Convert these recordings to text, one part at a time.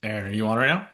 Aaron, are you on right now?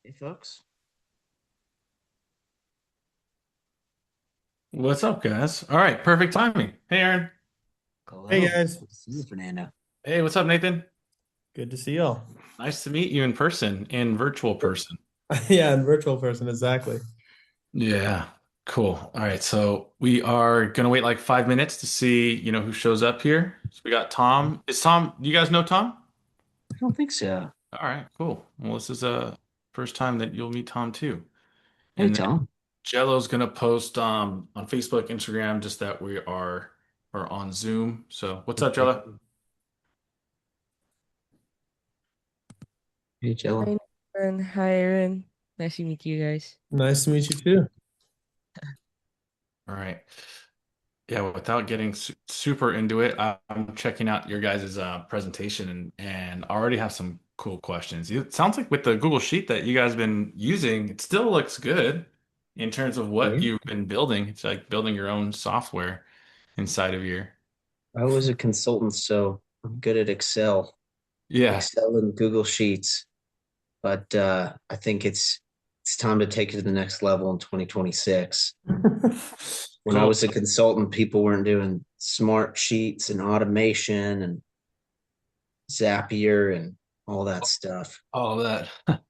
Hey, folks. What's up, guys? All right, perfect timing. Hey, Aaron. Hey Hello. guys, Good to see you, Fernando. Hey, what's up, Nathan? good to see y'all. Nice to meet you in person, in virtual person. Yeah, in virtual person, exactly. Yeah, cool. All right, so we are gonna wait like 5 minutes to see, who shows up here. So we got Tom. Is Tom? You guys know Tom? I don't think so. All right, cool. Well, this is a first time that you'll meet Tom too. Hey, And then Tom. Jello's gonna post on Facebook, Instagram, just that we are on Zoom. So what's up, Okay. Jello? Hey, Hi, Jello. Nathan. Hi, Aaron. Nice to meet you guys. Nice to meet you too. All right. Yeah, without getting super into it, I'm checking out your guys' presentation and already have some cool questions. It sounds like with the Google Sheet that you guys have been using, it still looks good in terms of what Yeah. you've been building. It's like building your own software inside of your. I was a consultant, so I'm good at Yeah. Excel and Google Sheets. But I think it's time to take it to the next level in 2026. When I Cool. was a consultant, people weren't doing smart sheets and automation and Zapier and all that stuff. All of that.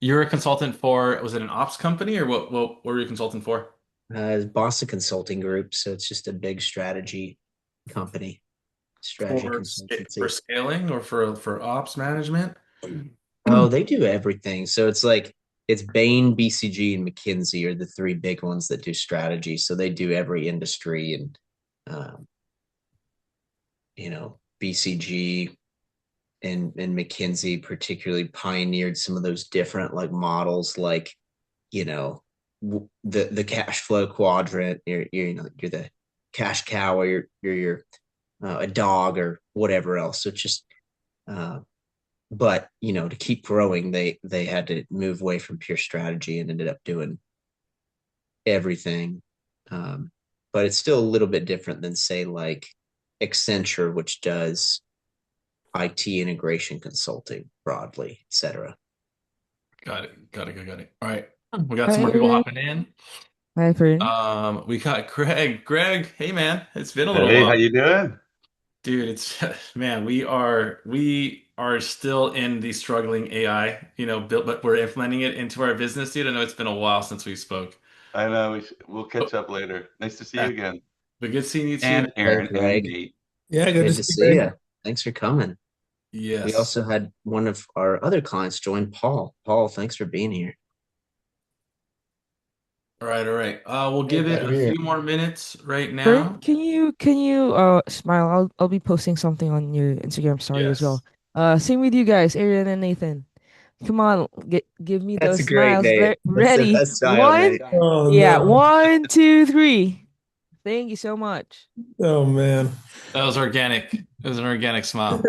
You're a consultant for, was it an ops company or what were you a consultant for? Boston Consulting Group, so it's just a big strategy company, strategy For consultancy. scaling or for ops management? Oh, they do everything. So it's Bain, BCG, and McKinsey are the three big ones that do strategy. So they do every industry, and um, BCG and McKinsey particularly pioneered some of those different like models, like the cash flow quadrant. You're the cash cow, or you're a dog or whatever else. So it's just uh, but to keep growing, they had to move away from pure strategy and ended up doing everything. um, but it's still a little bit different than, say, like Accenture, which does IT integration consulting broadly, etc. Got it. Got it. All right. We got Hi, some more people Aaron. hopping in. Hi, Fern. We got Greg. Greg, hey man, it's been a little Hey, while. how you doing? Dude, it's man, we are still in the struggling AI, built, but we're implementing it into our business, dude. I know it's been a while since we spoke. I know we'll But catch up later. Nice to see you uh, again. But good seeing you too. And Hey, Aaron and Greg. Nate. Yeah, good to Good see to you, see Greg. you. Thanks for coming. We Yes. also had one of our other clients join, Paul. Paul, thanks for being here. All right, all right. We'll Yeah, give glad it you're a here. few more minutes right Fern, now. can you smile? I'll be posting something on your Instagram story as well. Yes. Same with you guys, Aaron and Nathan. Come on, give me That's those a great smiles. name. That's the Ready? best style, One, Nate. Oh yeah, no. 1, 2, 3. Thank you so much. Oh man. That was organic. It was an organic smile.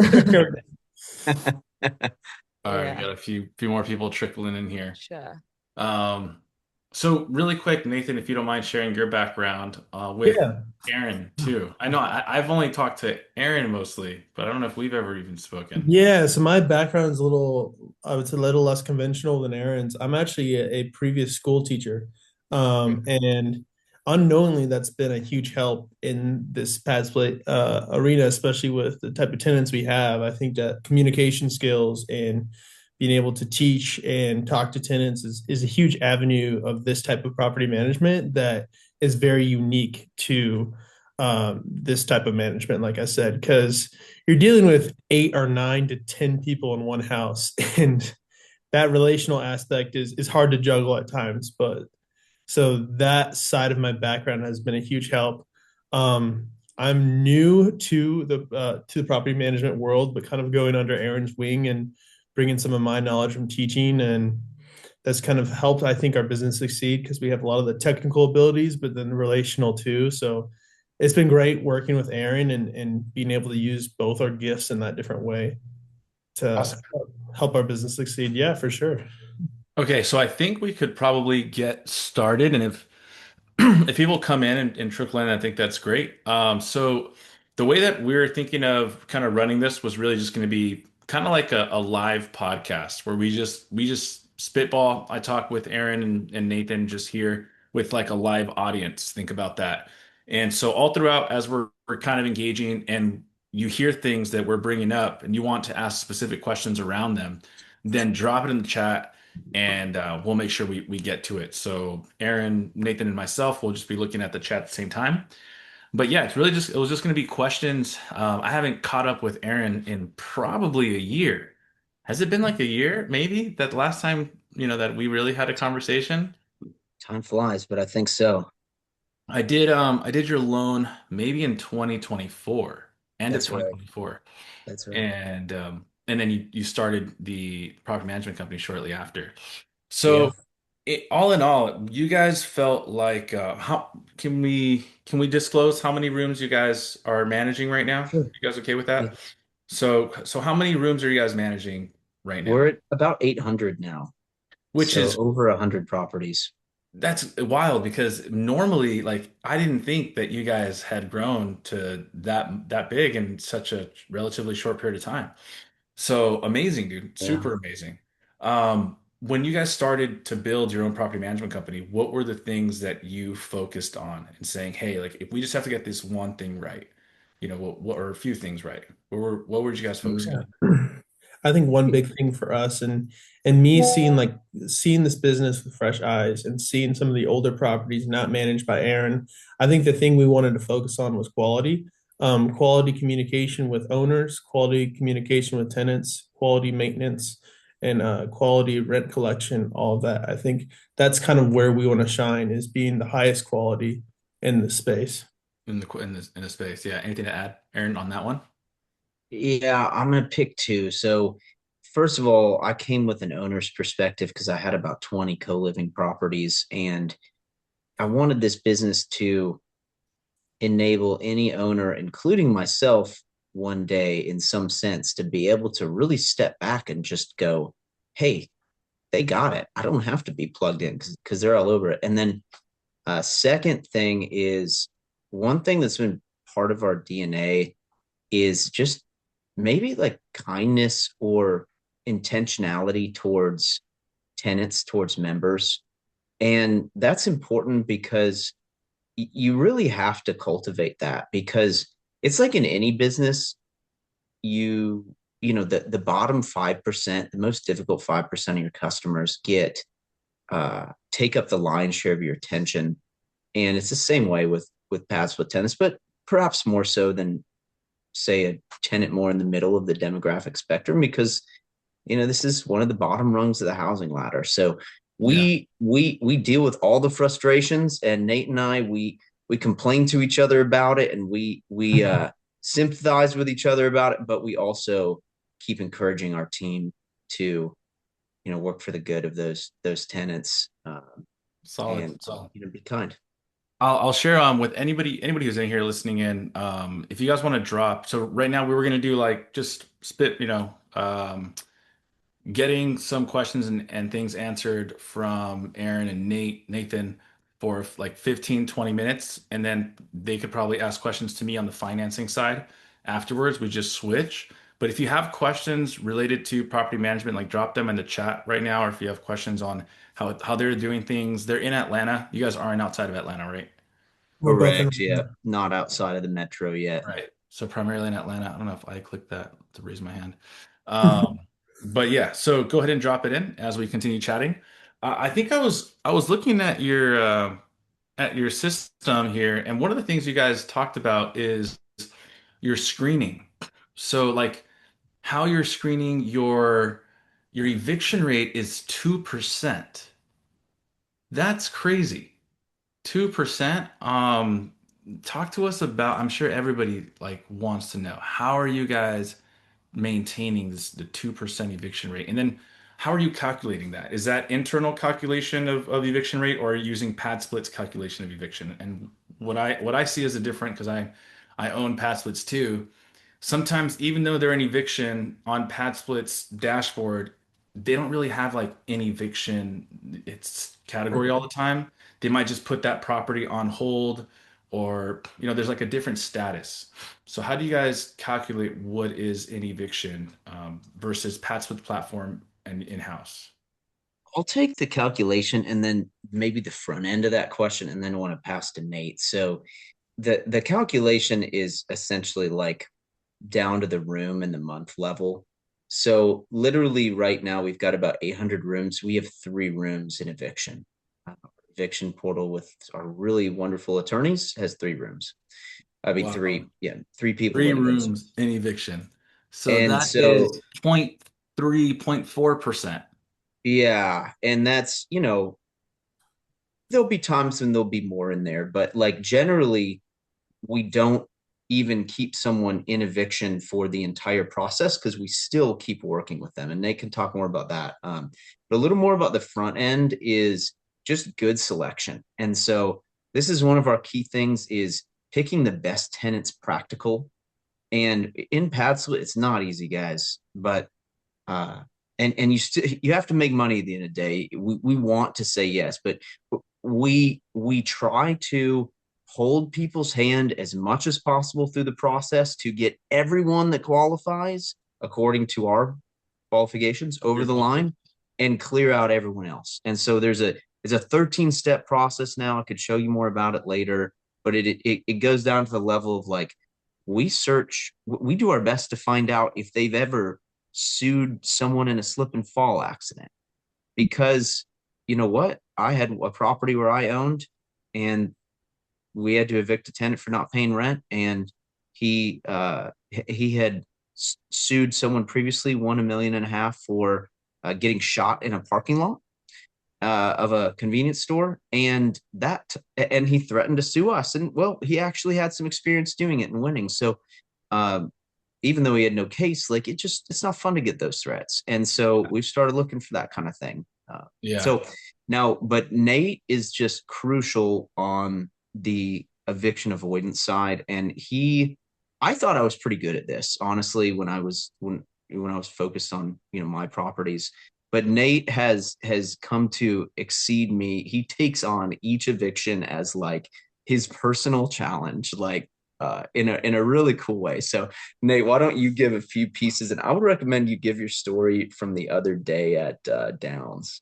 All right, we Yeah, got a few more people trickling in here. sure. Um, so really quick, Nathan, if you don't mind sharing your background with Yeah. Aaron too. I know I've only talked to Aaron mostly, but I don't know if we've ever even spoken. Yeah, so my background's a little, I would say, a little less conventional than Aaron's. I'm actually a previous school teacher. And unknowingly, that's been a huge help in this PadSplit arena, especially with the type of tenants we have. I think that communication skills and being able to teach and talk to tenants is a huge avenue of this type of property management that is very unique to this type of management, like I said, because you're dealing with 8 or 9 to 10 people in one house, and that relational aspect is hard to juggle at times. But so that side of my background has been a huge help. I'm new to the property management world, but kind of going under Aaron's wing and bringing some of my knowledge from teaching, and that's kind of helped, I think, our business succeed because we have a lot of the technical abilities, but then the relational too. So it's been great working with Aaron and being able to use both our gifts in that different way to Awesome. help our business succeed. Yeah, for sure. Okay, so I think we could probably get started, and if if people come in and trickle in, I think that's great. So the way that we're thinking of kind of running this was really just going to be kind of like a live podcast where we just spitball. I talk with Aaron and Nathan just here with like a live audience. Think about that. And so all throughout, as we're kind of engaging and you hear things that we're bringing up and you want to ask specific questions around them, then drop it in the chat and we'll make sure we get to it. So Aaron, Nathan, and myself will just be looking at the chat at the same time. But yeah, it was just going to be questions. I haven't caught up with Aaron in probably a year. Has it been like a year, maybe, that last time, that we really had a conversation? Time flies, but I think so. I did your loan maybe in 2024, end of That's right. 2024. That's right. And then you started the property management company shortly after. Yeah. So all in all, you guys felt like how can we disclose how many rooms you guys are managing right now? Sure. You guys okay with Yeah. that? So how many rooms are you guys managing right We're now? at about 800 now. Which So is over 100 properties. that's wild because normally like I didn't think that you guys had grown to that big in such a relatively short period of time. So amazing, dude. Yeah. Super amazing. When you guys started to build your own property management company, what were the things that you focused on and saying, hey, like if we just have to get this one thing right, what or a few things right? What were you guys focusing Yeah. on? I think one big thing for us and me seeing this business with fresh eyes and seeing some of the older properties not managed by Aaron, I think the thing we wanted to focus on was quality. Quality communication with owners, quality communication with tenants, quality maintenance, and quality rent collection, all of that. I think that's kind of where we want to shine is being the highest quality in the space. In the space? Yeah. Anything to add, Aaron, on that one? Yeah, I'm gonna pick two. So first of all, I came with an owner's perspective because I had about 20 co-living properties, and I wanted this business to enable any owner, including myself, one day in some sense to be able to really step back and just go, hey, they got it. I don't have to be plugged in because they're all over it. And then second thing is one thing that's been part of our DNA is just maybe like kindness or intentionality towards tenants, towards members. And that's important because you really have to cultivate that because it's like in any business, you the bottom 5%, the most difficult 5% of your customers take up the lion's share of your attention. And it's the same way with with paths with tenants, but perhaps more so than say a tenant more in the middle of the demographic spectrum, because this is one of the bottom rungs of the housing ladder. So Yeah. we deal with all the frustrations, and Nate and I we complain to each other about it, and we sympathize with each other about it, but we also keep encouraging our team to work for the good of those tenants, Solid. and Solid. be kind. I'll share with anybody who's in here listening in. If you guys want to drop, so right now we were gonna do like just spit, getting some questions and things answered from Aaron and Nathan for like 15, 20 minutes. And then they could probably ask questions to me on the financing side afterwards. We just switch. But if you have questions related to property management, like drop them in the chat right now. Or if you have questions on how they're doing things, they're in Atlanta. You guys aren't outside of Atlanta, right? We're both in. Correct. Yeah. Not outside of the metro yet. Right. So primarily in Atlanta. I don't know if I clicked that to raise my hand. Um, but yeah, so go ahead and drop it in as we continue chatting. I think I was looking at your system here, and one of the things you guys talked about is your screening. So like how you're screening your eviction rate is 2%. That's crazy. 2%. Talk to us about, I'm sure everybody like wants to know, how are you guys maintaining the 2% eviction rate? And then how are you calculating that? Is that internal calculation of eviction rate, or are you using PadSplits calculation of eviction? And what I see as a different, because I own PadSplits too. Sometimes even though they're an eviction on PadSplits dashboard, they don't really have like an eviction it's category all the time. They might just put that property on hold, or there's like a different status. So how do you guys calculate what is an eviction versus PadSplits platform and in-house? I'll take the calculation and then maybe the front end of that question, and then I want to pass to Nate. So the calculation is essentially like down to the room and the month level. So literally right now we've got about 800 rooms. We have 3 rooms in eviction. Eviction portal with our really wonderful attorneys has 3 rooms. I mean Wow. three, yeah, 3 people Three that are those. rooms in eviction. So And that so is 0.3, 0.4%. yeah, and that's there'll be times when there'll be more in there, but like generally we don't even keep someone in eviction for the entire process because we still keep working with them, and they can talk more about that. But a little more about the front end is just good selection. And so this is one of our key things is picking the best tenants practical. And in Padslit, it's not easy, guys, but uh and you have to make money at the end of the day. We want to say yes, but we try to hold people's hand as much as possible through the process to get everyone that qualifies according to our qualifications over the line and clear out everyone else. And so it's a 13-step process now. I could show you more about it later, but it goes down to the level of like we do our best to find out if they've ever sued someone in a slip and fall accident, because you know what? I had a property where I owned, and we had to evict a tenant for not paying rent, and he had sued someone previously, won 1.5 million for getting shot in a parking lot of a convenience store, and he threatened to sue us, and well, he actually had some experience doing it and winning. So um, even though he had no case, like it's not fun to get those threats. And so we've started looking for that kind of thing. Yeah. So now, but Nate is just crucial on the eviction avoidance side. And I thought I was pretty good at this, honestly, when I was focused on, my properties. But Nate has come to exceed me. He takes on each eviction as like his personal challenge, like in a really cool way. So Nate, why don't you give a few pieces, and I would recommend you give your story from the other day at Downs.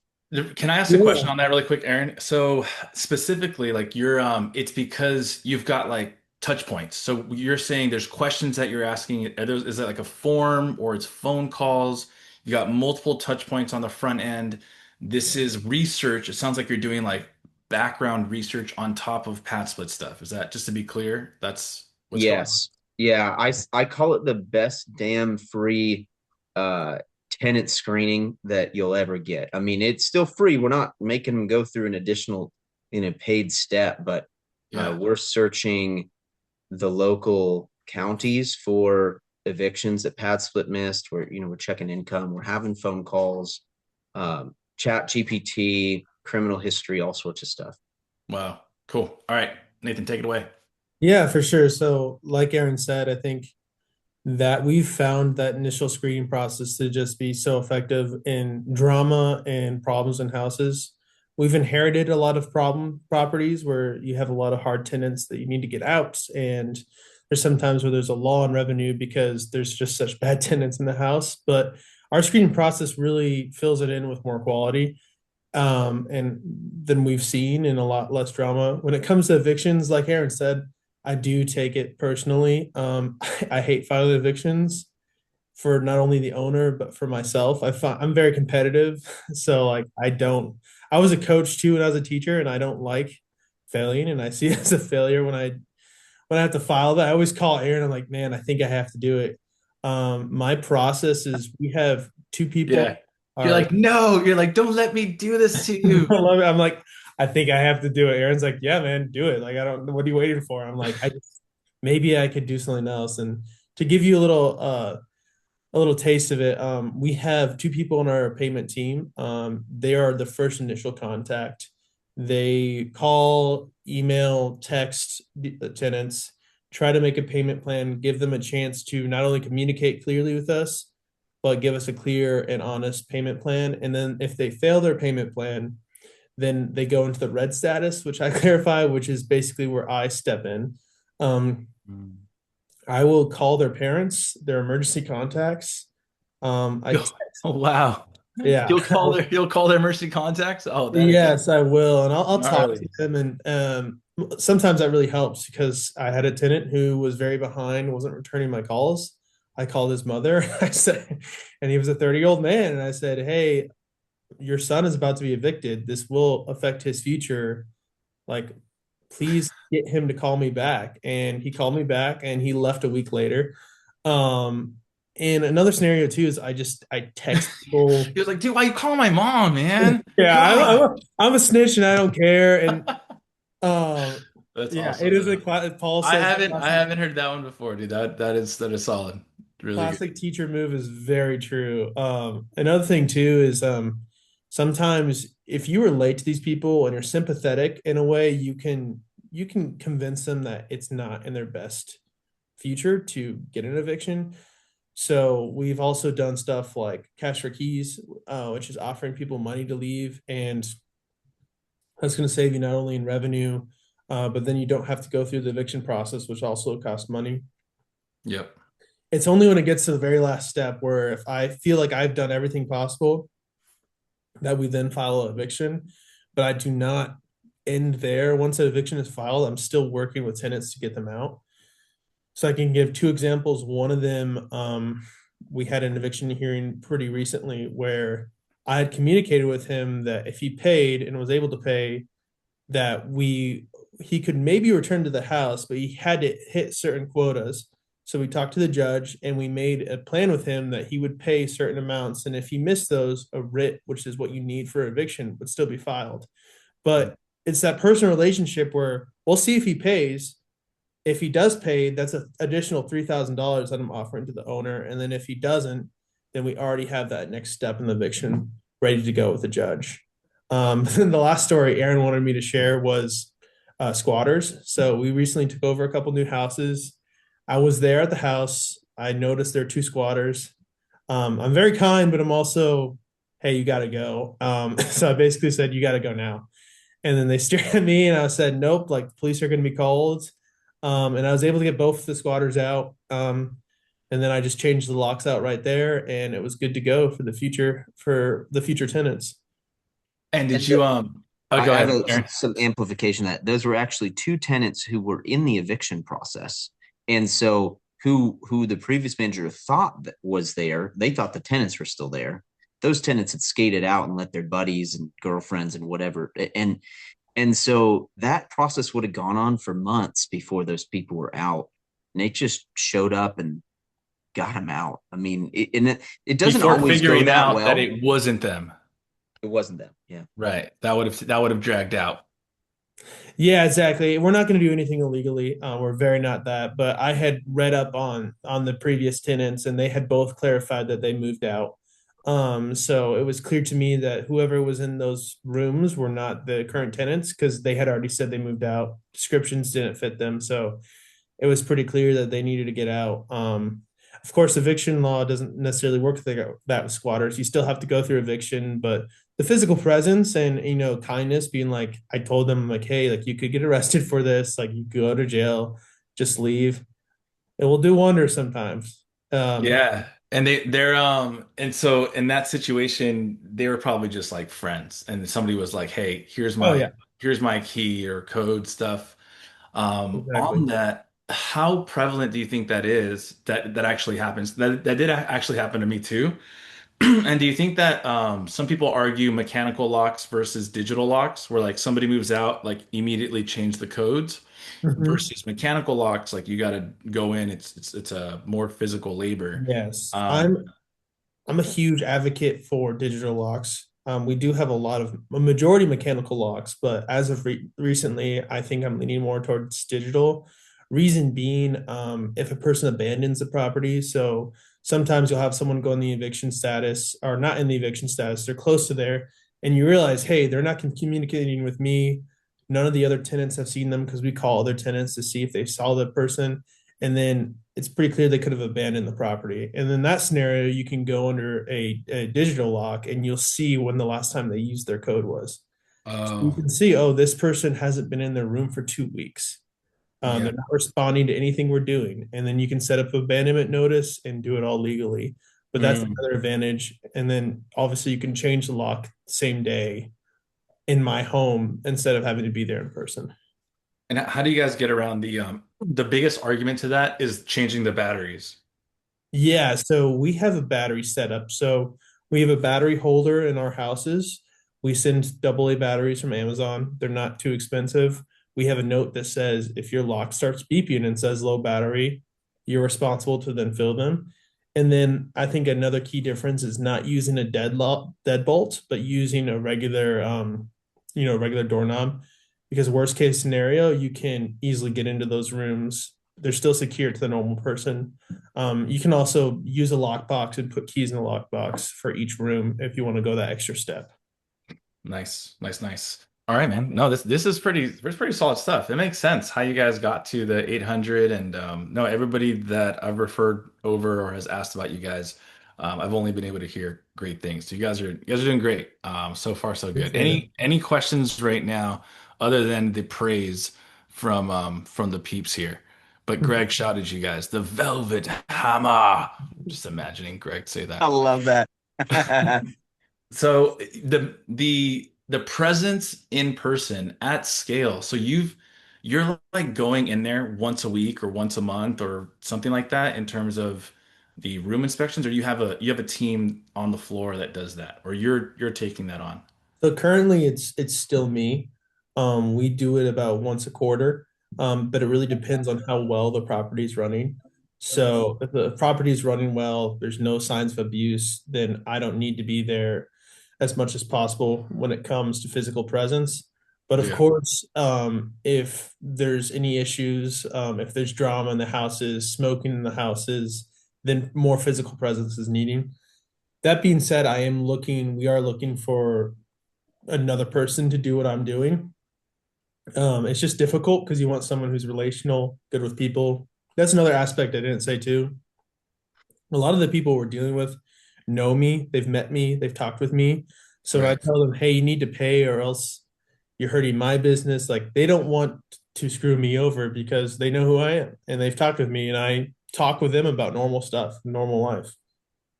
Can I ask a question Yeah. on that really quick, Aaron? So specifically, like it's because you've got like touch points. So you're saying there's questions that you're asking. Is that like a form, or it's phone calls? You got multiple touch points on the front end. This is research. It sounds like you're doing like background research on top of PadSplit stuff. Is that just to be clear? That's what's going on. Yes. Yeah, I call it the best damn free uh tenant screening that you'll ever get. I mean, it's still free. We're not making them go through an additional in a paid step, but Yeah. we're searching the local counties for evictions that PadSplit missed. We're checking income, we're having phone calls, chat GPT, criminal history, all sorts of stuff. Wow. Cool. All right, Nathan, take it away. Yeah, for sure. So, like Aaron said, I think that we've found that initial screening process to just be so effective in drama and problems in houses. We've inherited a lot of problem properties where you have a lot of hard tenants that you need to get out, and there's sometimes where there's a law on revenue because there's just such bad tenants in the house. But our screening process really fills it in with more quality, and than we've seen, and a lot less drama. When it comes to evictions, like Aaron said, I do take it personally. I hate filing evictions for not only the owner but for myself. I'm very competitive, so like I don't. I was a coach too when I was a teacher, and I don't like failing, and I see it as a failure when I have to file that. I always call Aaron. I'm like, man, I think I have to do it. My process is we have two people. Yeah. You're Are like, no, you're like, don't let me do this to I you. love it. I'm like, I think I have to do it. Aaron's like, yeah, man, do it. Like, I don't. What are you waiting for? I'm like, maybe I could do something else. And to give you a little taste of it, we have two people on our payment team. They are the first initial contact. They call, email, text the tenants, try to make a payment plan, give them a chance to not only communicate clearly with us, but give us a clear and honest payment plan. And then if they fail their payment plan, then they go into the red status, which I clarify, which is basically where I step in. Um, Mm. I will call their parents, their emergency contacts. I Oh, wow. yeah, You'll call their emergency contacts. Oh, that is yes, I will, and I'll talk to gnarly. them. And sometimes that really helps because I had a tenant who was very behind, wasn't returning my calls. I called his mother. I said, and he was a 30-year-old man, and I said, "Hey, your son is about to be evicted. This will affect his future. Like, please get him to call me back." And he called me back, and he left a week later. Um, and another scenario too is I text people. You're like, dude, why you calling my mom, man? Yeah, God. I'm a snitch and I don't care. And um, That's yeah, it awesome, is a though. Paul says I classic, haven't heard that one before, dude. That is solid. Really good. classic teacher move is very true. Another thing too is sometimes if you relate to these people and you're sympathetic in a way, you can convince them that it's not in their best future to get an eviction. So we've also done stuff like cash for keys, which is offering people money to leave, and that's going to save you not only in revenue, but then you don't have to go through the eviction process, which also costs money. Yep. It's only when it gets to the very last step where if I feel like I've done everything possible that we then file an eviction, but I do not end there. Once an eviction is filed, I'm still working with tenants to get them out. So I can give two examples. One of them, we had an eviction hearing pretty recently where I had communicated with him that if he paid and was able to pay, that he could maybe return to the house, but he had to hit certain quotas. So we talked to the judge and we made a plan with him that he would pay certain amounts, and if he missed those, a writ, which is what you need for eviction, would still be filed. But it's that personal relationship where we'll see if he pays. If he does pay, that's an additional $3,000 that I'm offering to the owner. And then if he doesn't, then we already have that next step in the eviction ready to go with the judge. The last story Aaron wanted me to share was squatters. So we recently took over a couple new houses. I was there at the house. I noticed there are two squatters. I'm very kind, but I'm also, hey, you got to go. So I basically said, you got to go now. And then they stared at me and I said, nope, like the police are going to be called. And I was able to get both the squatters out. And then I just changed the locks out right there, and it was good to go for the future tenants. And did And you oh, I go have ahead, Aaron. some amplification of that. Those were actually two tenants who were in the eviction process. And so who the previous manager thought that was there, they thought the tenants were still there. Those tenants had skated out and let their buddies and girlfriends and whatever. And And so that process would have gone on for months before those people were out. And they just showed up and got them out. I mean, it doesn't Before always go figuring that out that well. it wasn't them. It wasn't them. Yeah. Right. That would have dragged out. Yeah, exactly. We're not going to do anything illegally. We're very not that. But I had read up on the previous tenants, and they had both clarified that they moved out. So it was clear to me that whoever was in those rooms were not the current tenants because they had already said they moved out. Descriptions didn't fit them, so it was pretty clear that they needed to get out. Of course, eviction law doesn't necessarily work that with squatters. You still have to go through eviction, but the physical presence and kindness, being like, I told them like, hey, like you could get arrested for this, like you could go to jail, just leave. It will do wonders sometimes. Yeah. And so in that situation, they were probably just like friends. And somebody was like, hey, here's Oh my yeah, here's my key or code stuff. On exactly. that, how prevalent do you think that is that actually happens? That did actually happen to me too. And do you think that some people argue mechanical locks versus digital locks, where like somebody moves out, like immediately change the codes, Mhm. versus mechanical locks, like you got to go in, it's a more physical labor. Yes, Um, I'm a huge advocate for digital locks. We do have a majority mechanical locks, but as of recently, I think I'm leaning more towards digital. Reason being, if a person abandons the property, so sometimes you'll have someone go in the eviction status or not in the eviction status, they're close to there, and you realize, hey, they're not communicating with me. None of the other tenants have seen them because we call other tenants to see if they saw the person, and then it's pretty clear they could have abandoned the property. And in that scenario, you can go under a digital lock and you'll see when the last time they used their code was. So you oh, can see, oh, this person hasn't been in their room for 2 weeks. yeah. They're not responding to anything we're doing. And then you can set up abandonment notice and do it all legally. But that's Mm. another advantage. And then obviously you can change the lock same day in my home instead of having to be there in person. And how do you guys get around the biggest argument to that is changing the batteries? Yeah, so we have a battery setup. So we have a battery holder in our houses. We send AA batteries from Amazon. They're not too expensive. We have a note that says if your lock starts beeping and says low battery, you're responsible to then fill them. And then I think another key difference is not using a deadbolt, but using a regular doorknob. Because worst case scenario, you can easily get into those rooms. They're still secure to the normal person. You can also use a lockbox and put keys in the lockbox for each room if you want to go that extra step. Nice, nice, nice. All right, man. No, this is pretty solid stuff. It makes sense how you guys got to the 800, and no, everybody that I've referred over or has asked about you guys, I've only been able to hear great things. So you guys are doing great. So far so good. Appreciate it. Any questions right now other than the praise from the peeps here? But Greg shouted you guys the Velvet Hammer. Just imagining Greg say I that. love that. So the presence in person at scale. So you're like going in there once a week or once a month or something like that in terms of the room inspections, or you have a team on the floor that does that, or you're taking that on. So currently it's still me. We do it about once a quarter, but it really depends on how well the property is running. So if the property is running well, there's no signs of abuse, then I don't need to be there as much as possible when it comes to physical presence. But of Yeah. course, if there's any issues, if there's drama in the houses, smoking in the houses, then more physical presence is needing. That being said, we are looking for another person to do what I'm doing. It's just difficult because you want someone who's relational, good with people. That's another aspect I didn't say too. A lot of the people we're dealing with know me, they've met me, they've talked with me. So when I Right. tell them, hey, you need to pay or else you're hurting my business, like they don't want to screw me over because they know who I am and they've talked with me and I talk with them about normal stuff, normal life.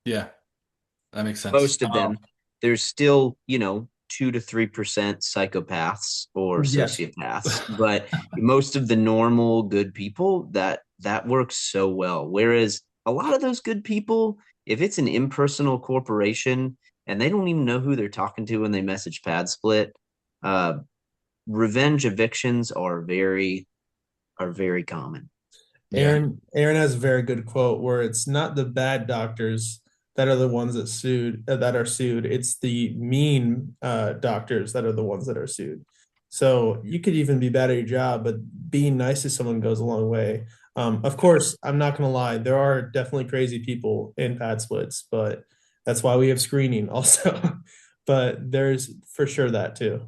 Yeah, that makes sense. Most of them, there's still, 2 to 3% psychopaths or Yes. sociopaths, but most of the normal good people that works so well. Whereas a lot of those good people, if it's an impersonal corporation and they don't even know who they're talking to when they message PadSplit, uh, revenge evictions are very common. Yeah. Aaron has a very good quote where it's not the bad doctors that are the ones that are sued. It's the mean doctors that are the ones that are sued. So you could even be bad at your job, but being nice to someone goes a long way. Of course, I'm not gonna lie, there are definitely crazy people in pad splits, but that's why we have screening also. But there's for sure that too.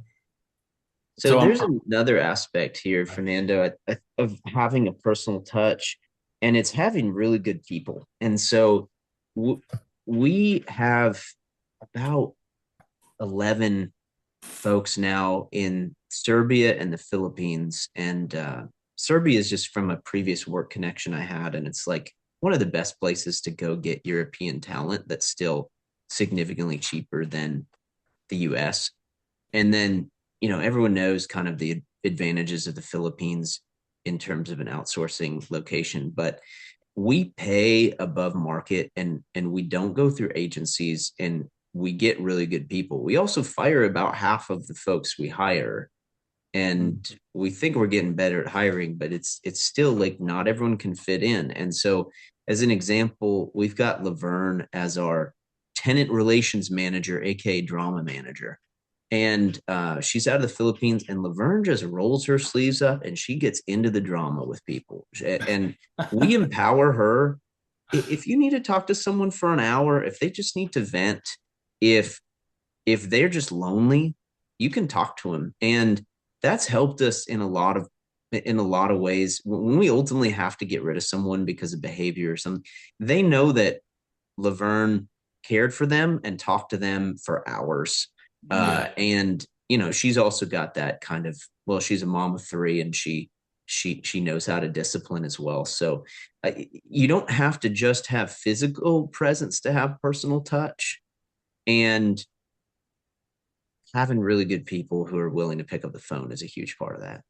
So So there's another aspect here, Fernando, of having a personal touch, and it's having really good people. And so w we have about 11 folks now in Serbia and the Philippines. And Serbia is just from a previous work connection I had. And it's like one of the best places to go get European talent that's still significantly cheaper than the US. And then, everyone knows kind of the advantages of the Philippines in terms of an outsourcing location, but we pay above market and we don't go through agencies and we get really good people. We also fire about half of the folks we hire and we think we're getting better at hiring, but it's still like not everyone can fit in. And so as an example, we've got Laverne as our tenant relations manager, aka drama manager. And she's out of the Philippines, and Laverne just rolls her sleeves up and she gets into the drama with people. And we empower her. If you need to talk to someone for an hour, if they just need to vent, if they're just lonely, you can talk to them. And that's helped us in a lot of ways. When we ultimately have to get rid of someone because of behavior or something, they know that Laverne cared for them and talked to them for hours. yeah. And she's also got that kind of, well, she's a mom of three and she knows how to discipline as well. So you don't have to just have physical presence to have personal touch, and having really good people who are willing to pick up the phone is a huge part of that.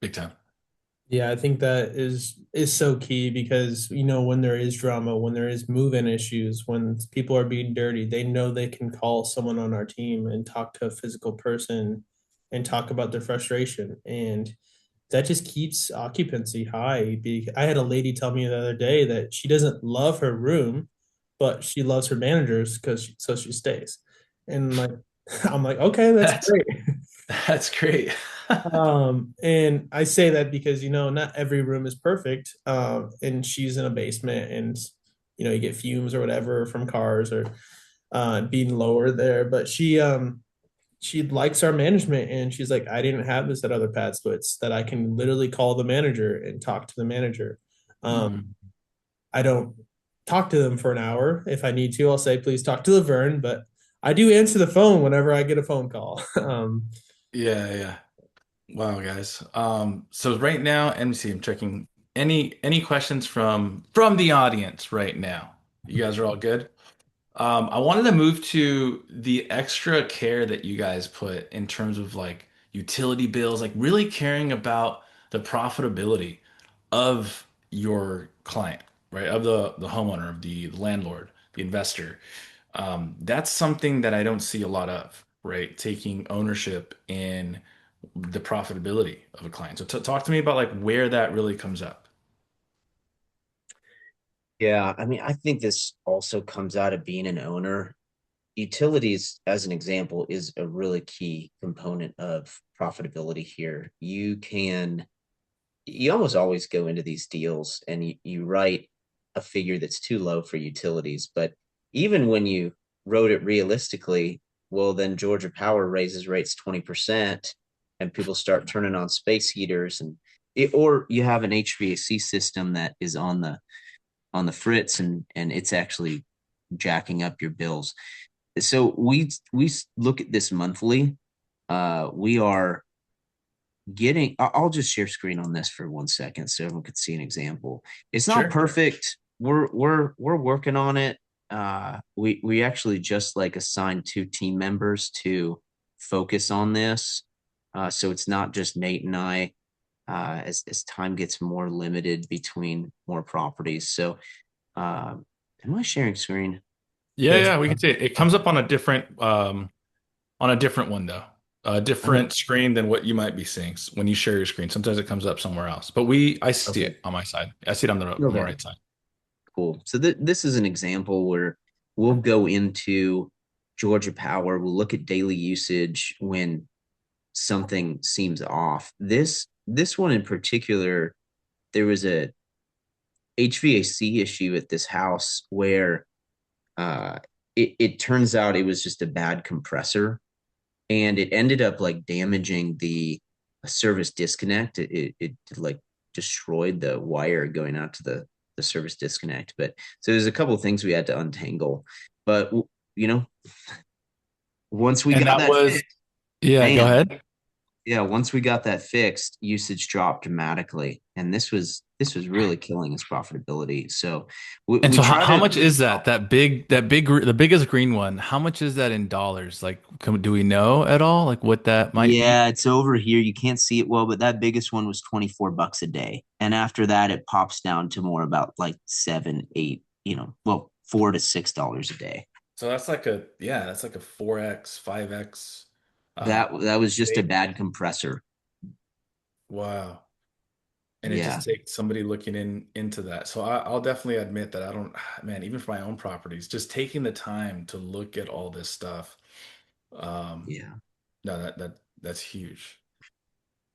Big time. Yeah, I think that is so key because when there is drama, when there is move-in issues, when people are being dirty, they know they can call someone on our team and talk to a physical person and talk about their frustration. And that just keeps occupancy high. I had a lady tell me the other day that she doesn't love her room, but she loves her managers because so she stays. And like I'm like, okay, that's That's great. that's great. And I say that because not every room is perfect. And she's in a basement, and you get fumes or whatever from cars or being lower there. But she likes our management, and she's like, I didn't have this at other pad splits that I can literally call the manager and talk to the manager. Mhm. I don't talk to them for an hour. If I need to, I'll say, please talk to Laverne, but I do answer the phone whenever I get a phone call. Yeah, yeah. Wow, guys. So right now, let me see, I'm checking any questions from the audience right now. You guys are all good? I wanted to move to the extra care that you guys put in terms of like utility bills, like really caring about the profitability of your client, right? Of the homeowner, of the landlord, the investor. That's something that I don't see a lot of, right? Taking ownership in the profitability of a client. So talk to me about like where that really comes up. Yeah, I mean, I think this also comes out of being an owner. Utilities, as an example, is a really key component of profitability here. You almost always go into these deals and you write a figure that's too low for utilities. But even when you wrote it realistically, well, then Georgia Power raises rates 20% and people start turning on space heaters or you have an HVAC system that is on the fritz and it's actually jacking up your bills. So we look at this monthly. We are getting, I'll just share screen on this for 1 second so everyone could see an example. It's not Sure. perfect. We're working on it. We actually just like assigned 2 team members to focus on this. So it's not just Nate and I, as time gets more limited between more properties. So am I sharing screen? Yeah, Yes. yeah, we can see it. It comes up on a different one though. a Oh, different screen than what you might be seeing when you share your screen. Sometimes it comes up somewhere else, but I see okay. it on my side. I see it on the Okay. right side. Cool. So this is an example where we'll go into Georgia Power. We'll look at daily usage when something seems off. This one in particular, there was a HVAC issue at this house where uh, it turns out it was just a bad compressor, and it ended up like damaging the service disconnect. It like destroyed the wire going out to the service disconnect. But so there's a couple of things we had to untangle. But you know, once we And got that that was, fixed, yeah, go man, ahead. yeah, once we got that fixed, usage dropped dramatically, and this was really killing its profitability. So And we so try how to. much is that? The biggest green one. How much is that in dollars? Like, do we know at all? Like what that might be? Yeah, it's over here. You can't see it well, but that biggest one was 24 bucks a day. And after that, it pops down to more about like seven, eight, well, $4 to $6 a day. So that's like a yeah, that's like a 4x, 5x uh That was just a savings. bad compressor. Wow. And it Yeah, just takes somebody looking into that. So I'll definitely admit that I don't, man, even for my own properties, just taking the time to look at all this stuff. Um, yeah. no, that's huge.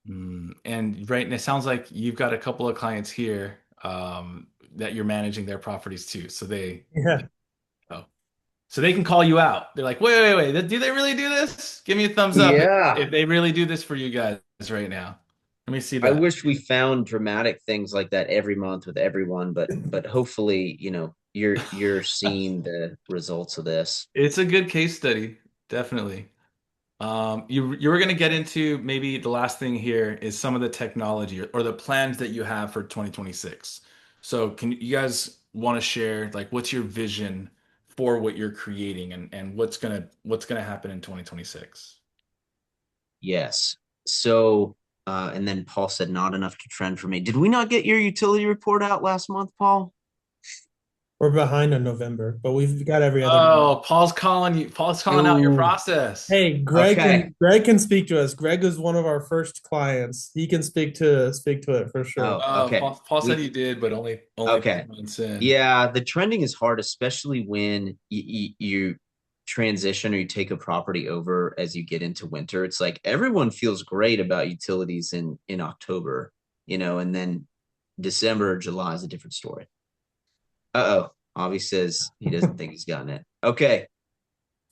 And right, and it sounds like you've got a couple of clients here that you're managing their properties too. Yeah. Oh, so they can call you out. They're like, wait, do they really do this? Give me a thumbs up Yeah. if they really do this for you guys right now. Let me see I that. wish we found dramatic things like that every month with everyone, but hopefully, you're seeing the results of this. It's a good case study, definitely. You were going to get into maybe the last thing here is some of the technology or the plans that you have for 2026. So can you guys want to share like what's your vision for what you're creating and what's gonna happen in 2026? Yes. So, and then Paul said, not enough to trend for me. Did we not get your utility report out last month, Paul? We're behind on November, but we've got every other month. Oh, Paul's calling you. Paul's calling out your Oh, process. Hey, okay. Greg can speak to us. Greg is one of our first clients. He can speak to it for sure. Oh, okay. Paul said We he did, but only okay. 3 months in. Yeah, the trending is hard, especially when you transition or you take a property over as you get into winter. It's like everyone feels great about utilities in October, and then December or July is a different story. Uh-oh. Avi says he doesn't think he's gotten it. Okay.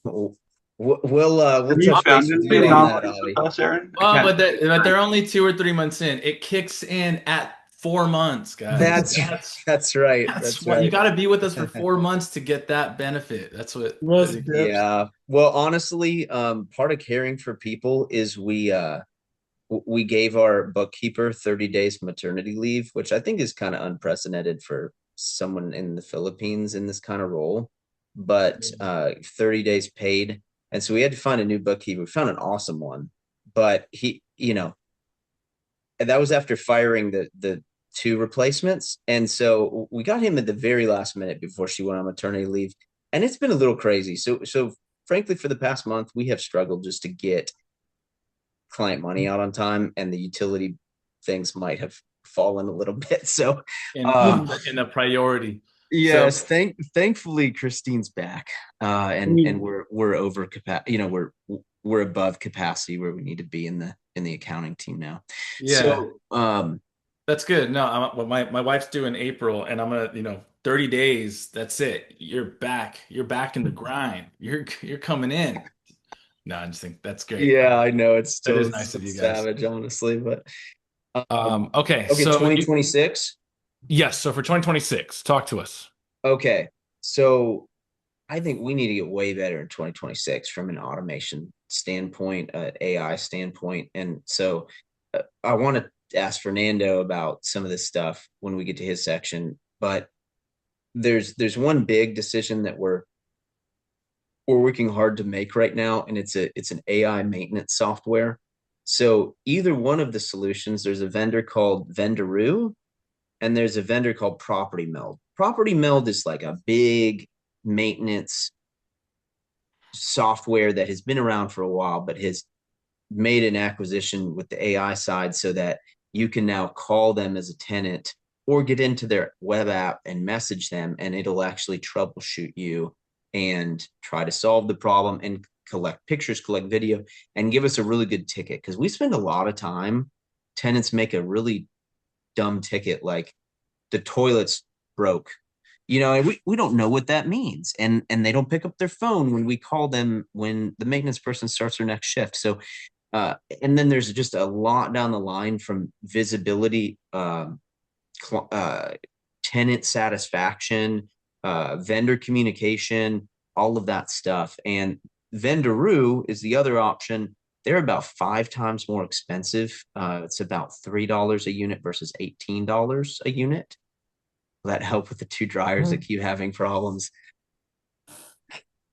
We'll Have you touch base found with any you on that, anomalies with Avi. us, Aaron? I Well, can't. but they're only 2 or 3 months in. It kicks in at 4 months, guys. That's that's right. That's That's what you right. got to be with us for 4 months to get that benefit. That's what. Most dips. Yeah. Well, honestly, part of caring for people is we gave our bookkeeper 30 days maternity leave, which I think is kind of unprecedented for someone in the Philippines in this kind of role. But 30 days paid. And so we had to find a new bookkeeper. We found an awesome one. But and that was after firing the two replacements. And so we got him at the very last minute before she went on maternity leave. And it's been a little crazy. So frankly, for the past month, we have struggled just to get client money out on time, and the utility things might have fallen a little bit. So In in the priority. So yes, thankfully Christine's back. And we're over capacity, we're above capacity where we need to be in the accounting team now. yeah, So that's good. No, well, my wife's due in April, and I'm gonna 30 days. That's it. You're back. You're back in the grind. You're coming in. No, I just think that's great. yeah, I know it's That still is nice so of you guys. savage, honestly, but Okay, okay, so 2026. yes, so for 2026, talk to us. Okay. So I think we need to get way better in 2026 from an automation standpoint, AI standpoint. And so I want to ask Fernando about some of this stuff when we get to his section. But there's one big decision that we're working hard to make right now, and it's an AI maintenance software. So either one of the solutions, there's a vendor called Vendoroo, and there's a vendor called Property Meld. Property Meld is like a big maintenance software that has been around for a while, but has made an acquisition with the AI side so that you can now call them as a tenant or get into their web app and message them, and it'll actually troubleshoot you and try to solve the problem and collect pictures, collect video, and give us a really good ticket. Because we spend a lot of time, tenants make a really dumb ticket like the toilet's broke, and we don't know what that means, and they don't pick up their phone when we call them when the maintenance person starts their next shift. So and then there's just a lot down the line from visibility, uh, tenant satisfaction, vendor communication, all of that stuff. And Vendoroo is the other option. They're about 5 times more expensive. It's about $3 a unit versus $18 a unit. Will that help with the two dryers that Mm. keep having problems?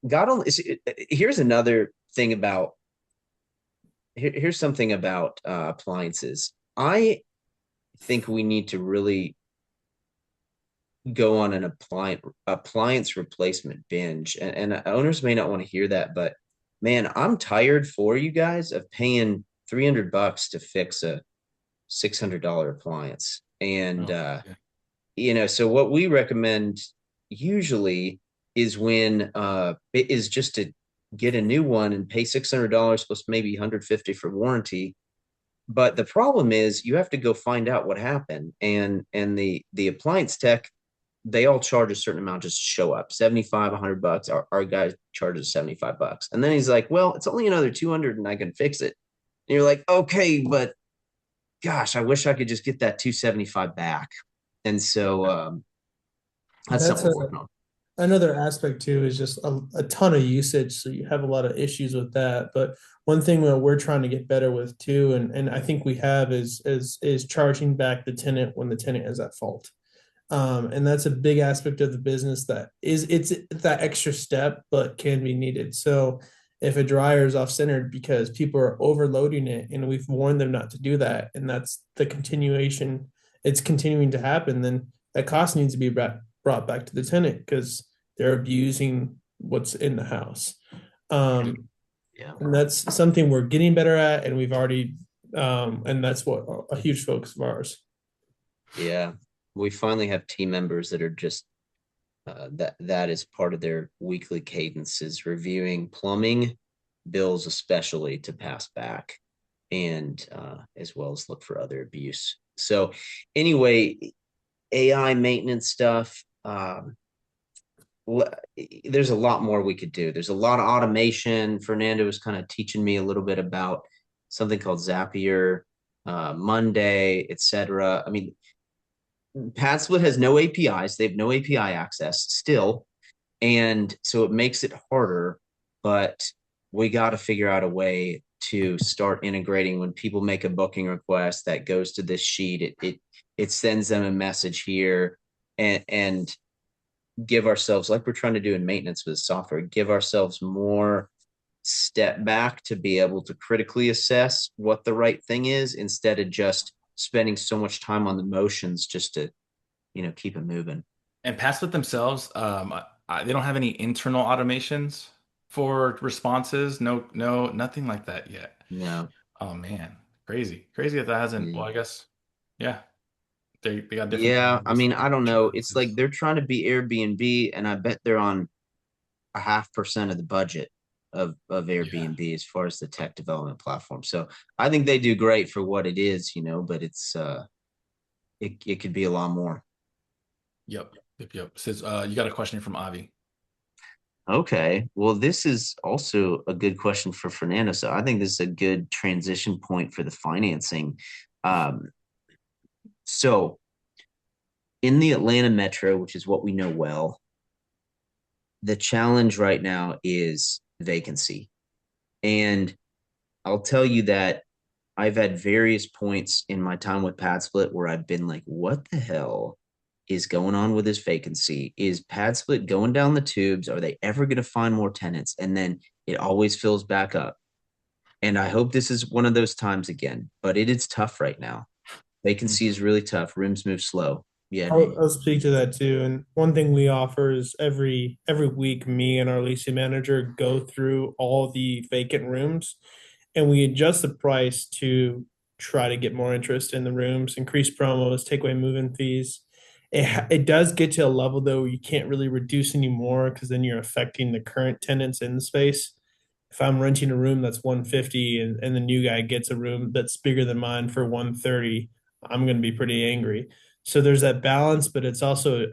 God only. Here's another thing about. Here's something about appliances. I think we need to really go on an appliance replacement binge. And owners may not want to hear that, but man, I'm tired for you guys of paying $300 to fix a $600 appliance. And Oh, yeah. so what we recommend usually is when it is just to get a new one and pay $600 plus maybe 150 for warranty. But the problem is you have to go find out what happened, and the appliance tech, they all charge a certain amount just to show up, 75, $100. Our guy charges $75, and then he's like, well, it's only another 200 and I can fix it. And you're like, okay, but gosh, I wish I could just get that 275 back. And so that's That's something a we're working on. another aspect too is just a ton of usage, so you have a lot of issues with that. But one thing that we're trying to get better with too, and I think we have is charging back the tenant when the tenant is at fault. And that's a big aspect of the business that it's that extra step, but can be needed. So if a dryer is off centered because people are overloading it, and we've warned them not to do that, and that's the continuation, it's continuing to happen, then that cost needs to be brought back to the tenant because they're abusing what's in the house. Um, Yeah. and that's something we're getting better at, and we've already, and that's what a huge focus of ours. Yeah. We finally have team members that are just that is part of their weekly cadences, reviewing plumbing bills, especially to pass back, and as well as look for other abuse. So, anyway, AI maintenance stuff. There's a lot more we could do. There's a lot of automation. Fernando was kind of teaching me a little bit about something called Zapier, Monday, etc. I mean, PadSplit has no APIs. They have no API access still. And so it makes it harder, but we got to figure out a way to start integrating when people make a booking request that goes to this sheet. It sends them a message here, and give ourselves, like we're trying to do in maintenance with software, give ourselves more step back to be able to critically assess what the right thing is instead of just spending so much time on the motions just to keep it moving. And PadSplit themselves, they don't have any internal automations for responses. No, no, nothing like that yet. No. Oh man, crazy, crazy that hasn't. Well, I guess, yeah, they got different Yeah, I priorities mean, and I don't know. It's like choices. they're trying to be Airbnb, and I bet they're on a 0.5% of the budget of Yeah. Airbnb as far as the tech development platform. So I think they do great for what it is, but it could be a lot more. Yep. Yep. Yep. Says you got a question from Avi. Okay. Well, this is also a good question for Fernando. So I think this is a good transition point for the financing. Um, so in the Atlanta metro, which is what we know well, the challenge right now is vacancy. And I'll tell you that I've had various points in my time with PadSplit where I've been like, what the hell is going on with this vacancy? Is PadSplit going down the tubes? Are they ever going to find more tenants? And then it always fills back up. And I hope this is one of those times again, but it is tough right now. Vacancy is Mhm. really tough. Rooms move slow. Yeah. I'll speak to that too. And one thing we offer is every week, me and our leasing manager go through all the vacant rooms, and we adjust the price to try to get more interest in the rooms, increase promos, take away move-in fees. It does get to a level though where you can't really reduce anymore because then you're affecting the current tenants in the space. If I'm renting a room that's 150 and the new guy gets a room that's bigger than mine for 130, I'm going to be pretty angry. So there's that balance, but it's also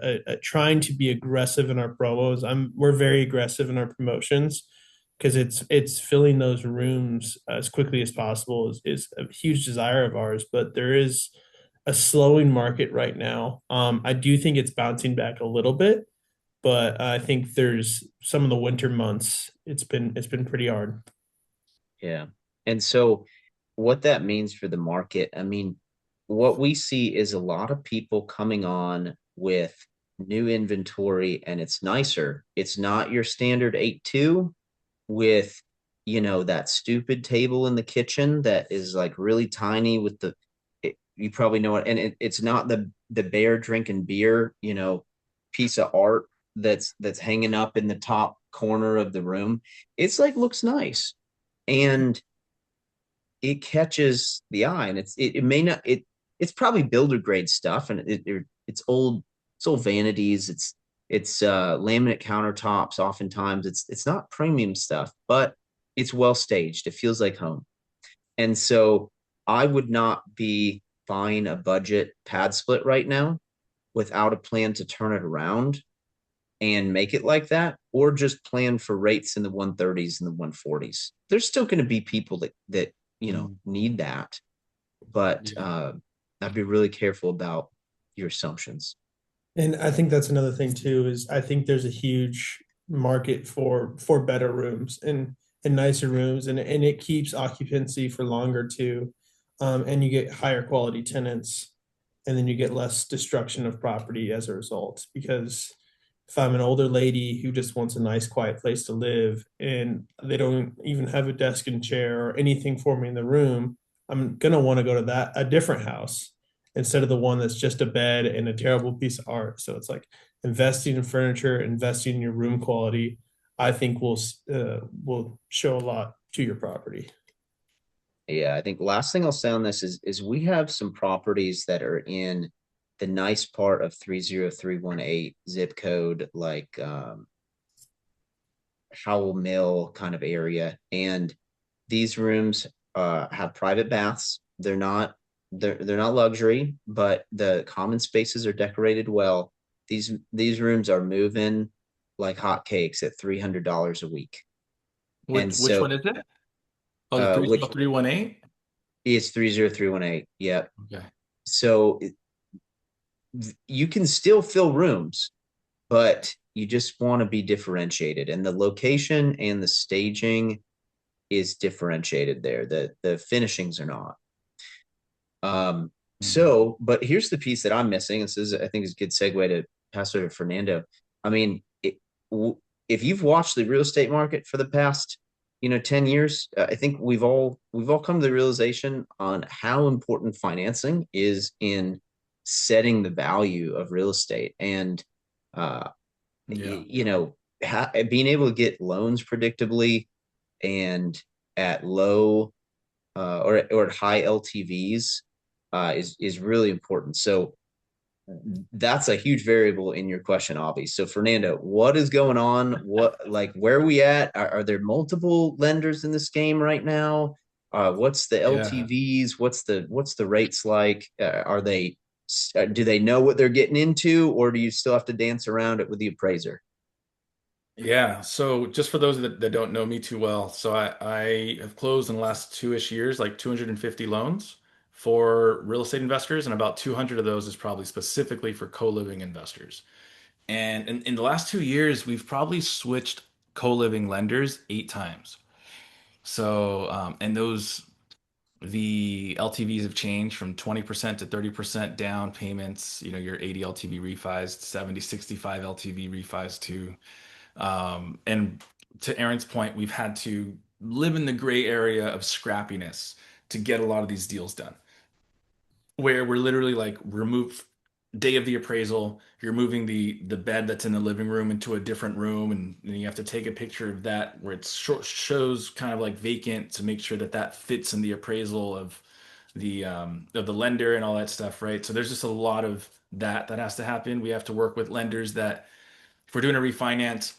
trying to be aggressive in our promos. We're very aggressive in our promotions because it's filling those rooms as quickly as possible is a huge desire of ours. But there is a slowing market right now. I do think it's bouncing back a little bit, but I think there's some of the winter months. It's been pretty hard. Yeah. And so what that means for the market, I mean, what we see is a lot of people coming on with new inventory and it's nicer. It's not your standard 8-2 with, that stupid table in the kitchen that is like really tiny with you probably know it. And it's not the bear drinking beer, piece of art that's hanging up in the top corner of the room. It's like looks nice and it catches the eye, and it may not it's probably builder grade stuff, and it's old vanities, it's laminate countertops. Oftentimes it's not premium stuff, but it's well staged. It feels like home, and so I would not be buying a budget pad split right now without a plan to turn it around and make it like that, or just plan for rates in the 130s and the 140s. There's still going to be people that Mm, need that, but yeah. I'd be really careful about your assumptions. And I think that's another thing too, is I think there's a huge market for better rooms and nicer rooms, and it keeps occupancy for longer too. And you get higher quality tenants, and then you get less destruction of property as a result. Because if I'm an older lady who just wants a nice quiet place to live and they don't even have a desk and chair or anything for me in the room, I'm gonna want to go to that a different house instead of the one that's just a bed and a terrible piece of art. So it's like investing in furniture, investing in your room quality, I think will show a lot to your property. Yeah, I think last thing I'll say on this is we have some properties that are in the nice part of 30318 zip code, like Howell Mill kind of area. And these rooms have private baths. They're not luxury, but the common spaces are decorated well. These rooms are moving like hotcakes at $300 a week. And Which so one is it? Oh, the which 30318? is 30318. Yep. Okay. So you can still fill rooms, but you just want to be differentiated. And the location and the staging is differentiated there. The finishings are not. Mm, But here's the piece that I'm missing. This is, I think, is a good segue to pass over to Fernando. I mean, if you've watched the real estate market for the past, 10 years, I think we've all come to the realization on how important financing is in setting the value of real estate. And, uh, yeah. being able to get loans predictably and at low or at high LTVs is really important. So that's a huge variable in your question, Avi. So Fernando, what is going on? Where are we at? Are there multiple lenders in this game right now? What's the Yeah. LTVs? What's the rates like? Do they know what they're getting into, or do you still have to dance around it with the appraiser? Yeah. So just for those that don't know me too well, so I have closed in the last two-ish years, like 250 loans for real estate investors, and about 200 of those is probably specifically for co-living investors. And in the last 2 years, we've probably switched co-living lenders 8 times. So, and the LTVs have changed from 20% to 30% down payments, your 80 LTV refis, 70, 65 LTV refis too. And to Aaron's point, we've had to live in the gray area of scrappiness to get a lot of these deals done, where we're literally like remove. day of the appraisal, you're moving the bed that's in the living room into a different room, and you have to take a picture of that where it shows kind of like vacant to make sure that that fits in the appraisal of the lender and all that stuff, right? So there's just a lot of that has to happen. We have to work with lenders that if we're doing a refinance,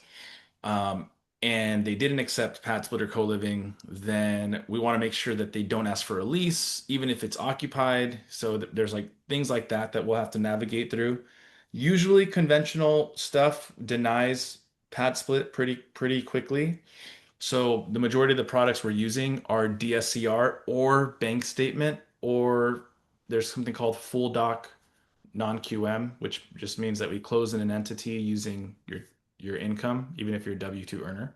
um, and they didn't accept pad split or co-living, then we want to make sure that they don't ask for a lease, even if it's occupied. So there's like things like that that we'll have to navigate through. Usually, conventional stuff denies pad split pretty quickly. So the majority of the products we're using are DSCR or bank statement, or there's something called full doc non-QM, which just means that we close in an entity using your income, even if you're a W-2 earner.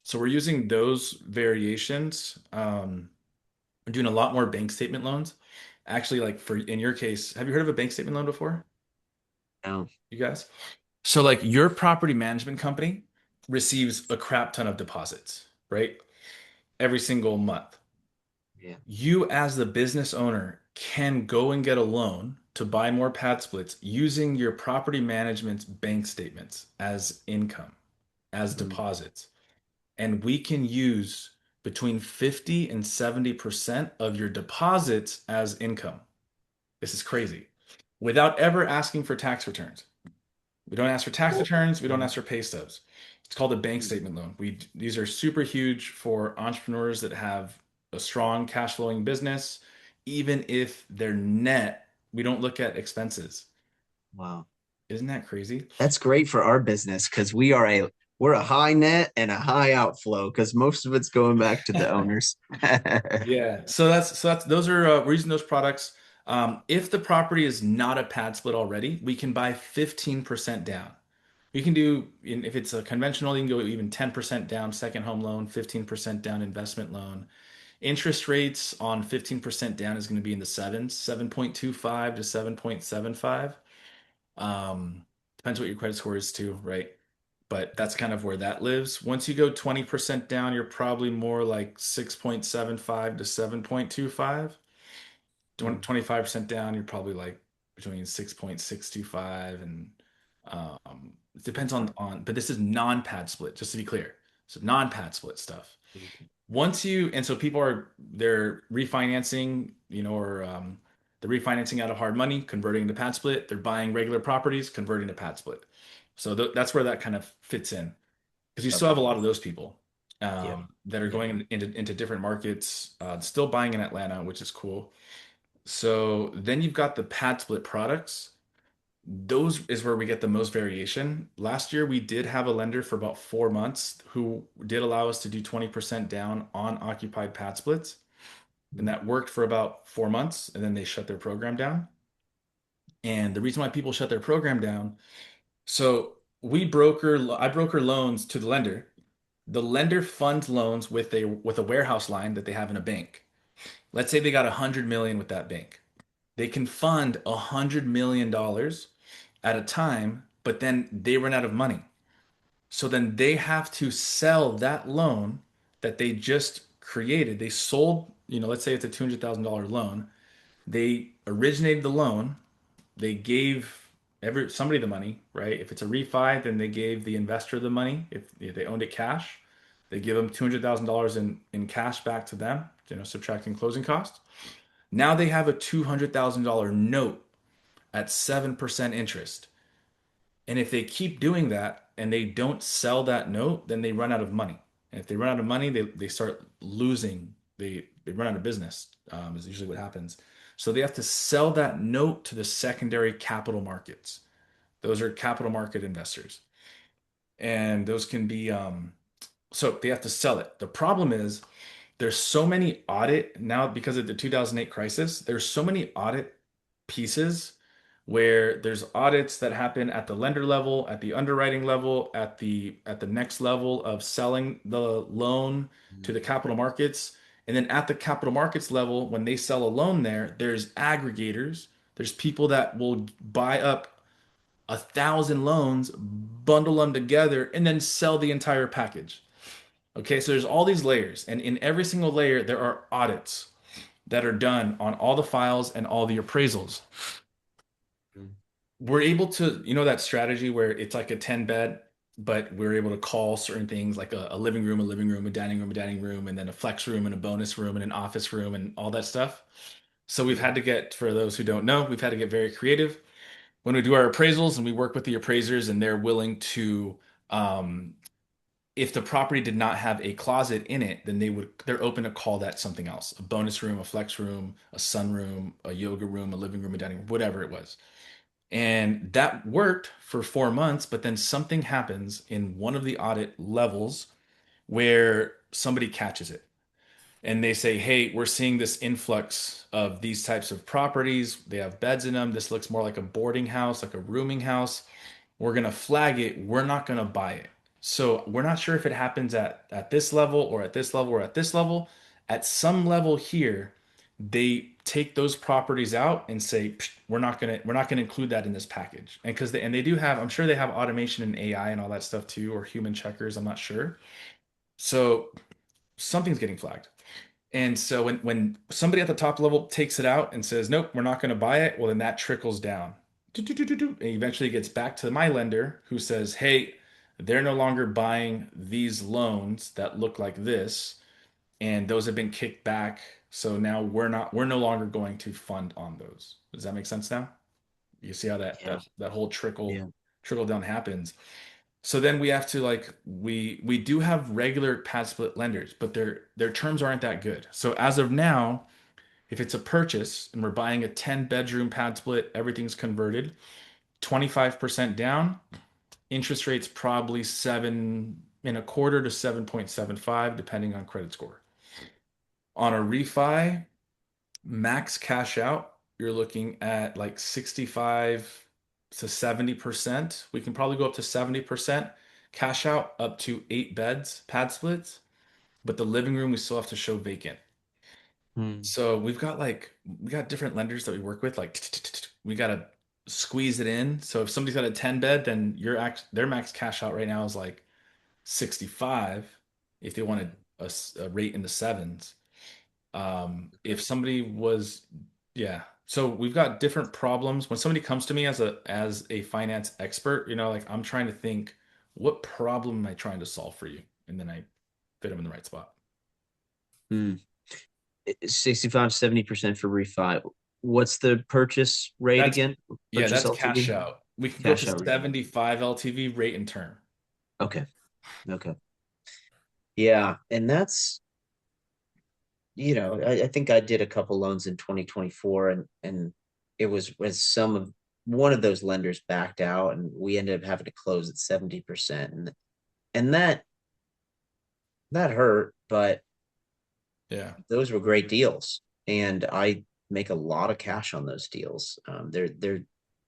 So we're using those variations. We're doing a lot more bank statement loans. Actually, like for in your case, have you heard of a bank statement loan before, No. you guys? So like your property management company receives a crap ton of deposits, right? Every single month. Yeah. You as the business owner can go and get a loan to buy more pad splits using your property management's bank statements as income, as Mm. deposits. And we can use between 50 and 70% of your deposits as income. This is crazy. Without ever asking for tax returns. We don't ask for tax Well, returns. We don't yeah. ask for pay stubs. It's called a bank Mm. statement loan. These are super huge for entrepreneurs that have a strong cash flowing business. Even if they're net, we don't look at expenses. Wow. Isn't that crazy? That's great for our business because we're a high net and a high outflow because most of it's going back to the owners. Yeah. So that's those are we're using those products. If the property is not a pad split already, we can buy 15% down. We can do, if it's a conventional, you can go even 10% down second home loan, 15% down investment loan. Interest rates on 15% down is going to be in the sevens, 7.25 to 7.75. Um, Depends what your credit score is too, right? But that's kind of where that lives. Once you go 20% down, you're probably more like 6.75 to 7.25. Mm. 25% down, you're probably like between 6.625 and it depends Okay. but this is non-pad split, just to be clear. So non-pad split stuff. Okay. Once you and so people they're refinancing, or they're refinancing out of hard money, converting to pad split. They're buying regular properties, converting to pad split. So that's where that kind of fits in because you still have a Okay. lot of those people Yep. that are Yep. going into different markets, still buying in Atlanta, which is cool. So then you've got the pad split products. Those is where we get the most variation. Last year, we did have a lender for about 4 months who did allow us to do 20% down on occupied pad splits. And Mm. that worked for about 4 months. And then they shut their program down. And the reason why people shut their program down, so I broker loans to the lender. The lender funds loans with a warehouse line that they have in a bank. Let's say they got 100 million with that bank. They can fund $100 million at a time, but then they run out of money. So then they have to sell that loan that they just created. They sold, let's say it's a $200,000 loan. They originated the loan. They gave somebody the money, right? If it's a refi, then they gave the investor the money. If they owned it cash, they give them $200,000 in cash back to them, subtracting closing costs. Now they have a $200,000 note at 7% interest. And if they keep doing that and they don't sell that note, then they run out of money. And if they run out of money, they start losing. They run out of business, is usually what happens. So they have to sell that note to the secondary capital markets. Those are capital market investors. And those can be, so they have to sell it. The problem is there's so many audit now because of the 2008 crisis. There's so many audit pieces where there's audits that happen at the lender level, at the underwriting level, at the next level of selling the loan to Mm. the capital markets. And then at the capital markets level, when they sell a loan there's aggregators, there's people that will buy up 1,000 loans, bundle them together, and then sell the entire package. Okay, so there's all these layers, and in every single layer, there are audits that are done on all the files and all the appraisals. we're able to, that strategy where it's like a 10 bed, but we're able to call certain things like a living room, a dining room, and then a flex room and a bonus room and an office room and all that stuff. So we've had to get, for those who don't know, we've had to get very creative when we do our appraisals and we work with the appraisers and they're willing to, um, if the property did not have a closet in it, then they're open to call that something else, a bonus room, a flex room, a sunroom, a yoga room, a living room, a dining room, whatever it was. And that worked for 4 months, but then something happens in one of the audit levels where somebody catches it and they say, hey, we're seeing this influx of these types of properties. They have beds in them. This looks more like a boarding house, like a rooming house. We're going to flag it. We're not going to buy it. So we're not sure if it happens at this level or at this level or at this level. At some level here, they take those properties out and say, we're not gonna include that in this package. And they do have, I'm sure they have automation and AI and all that stuff too, or human checkers, I'm not sure. So something's getting flagged. And so when somebody at the top level takes it out and says, nope, we're not going to buy it, well, then that trickles down. And eventually gets back to my lender who says, hey, they're no longer buying these loans that look like this, and those have been kicked back. So now we're no longer going to fund on those. Does that make sense now? You see how that Yeah. that that whole Yeah. trickle down happens. So then we have to like we do have regular pad split lenders, but their terms aren't that good. So as of now, if it's a purchase and we're buying a 10 bedroom pad split, everything's converted, 25% down, interest rates probably 7.25 to 7.75, depending on credit score. On a refi, max cash out, you're looking at like 65 to 70%. We can probably go up to 70% cash out up to 8 beds, pad splits, but the living room we still have to show vacant. Hmm. So we got different lenders that we work with, like we gotta squeeze it in. So if somebody's got a 10 bed, then their max cash out right now is like 65 if they wanted a rate in the sevens. If somebody was, yeah. So we've got different problems. When somebody comes to me as a finance expert, like I'm trying to think, what problem am I trying to solve for you? And then I fit them in the right spot. Hmm. 65 to 70% for refi. What's the purchase rate That's again? yeah, Purchase that's cash LTV? out. We can go up to Cash out rate. 75 LTV rate and term. Okay. Okay. Yeah. And that's, I think I did a couple loans in 2024 and it was when some of one of those lenders backed out and we ended up having to close at 70%. And that hurt, but Yeah. those were great deals. And I make a lot of cash on those deals. They're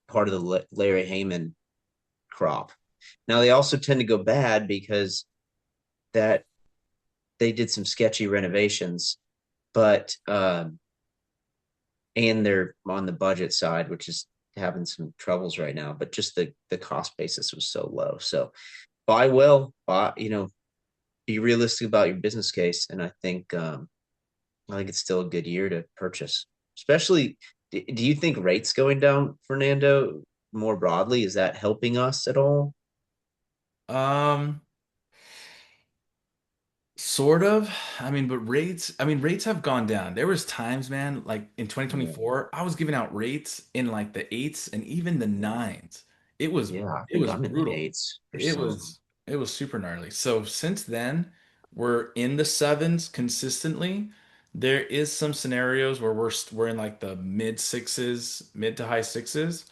part of the Larry Heyman crop. Now they also tend to go bad because that they did some sketchy renovations, but and they're on the budget side, which is having some troubles right now. But just the cost basis was so low. So buy well, be realistic about your business case, and I think it's still a good year to purchase. Especially, do you think rates going down, Fernando, more broadly, is that helping us at all? Um, Sort of. I mean, rates have gone down. There was times, man, like in Yeah, 2024, I was giving out rates in like the eights and even the nines. It was yeah, I it think was I'm in the brutal. eights for It some. was it was super gnarly. So since then, we're in the sevens consistently. There is some scenarios where we're in like the mid sixes, mid to high sixes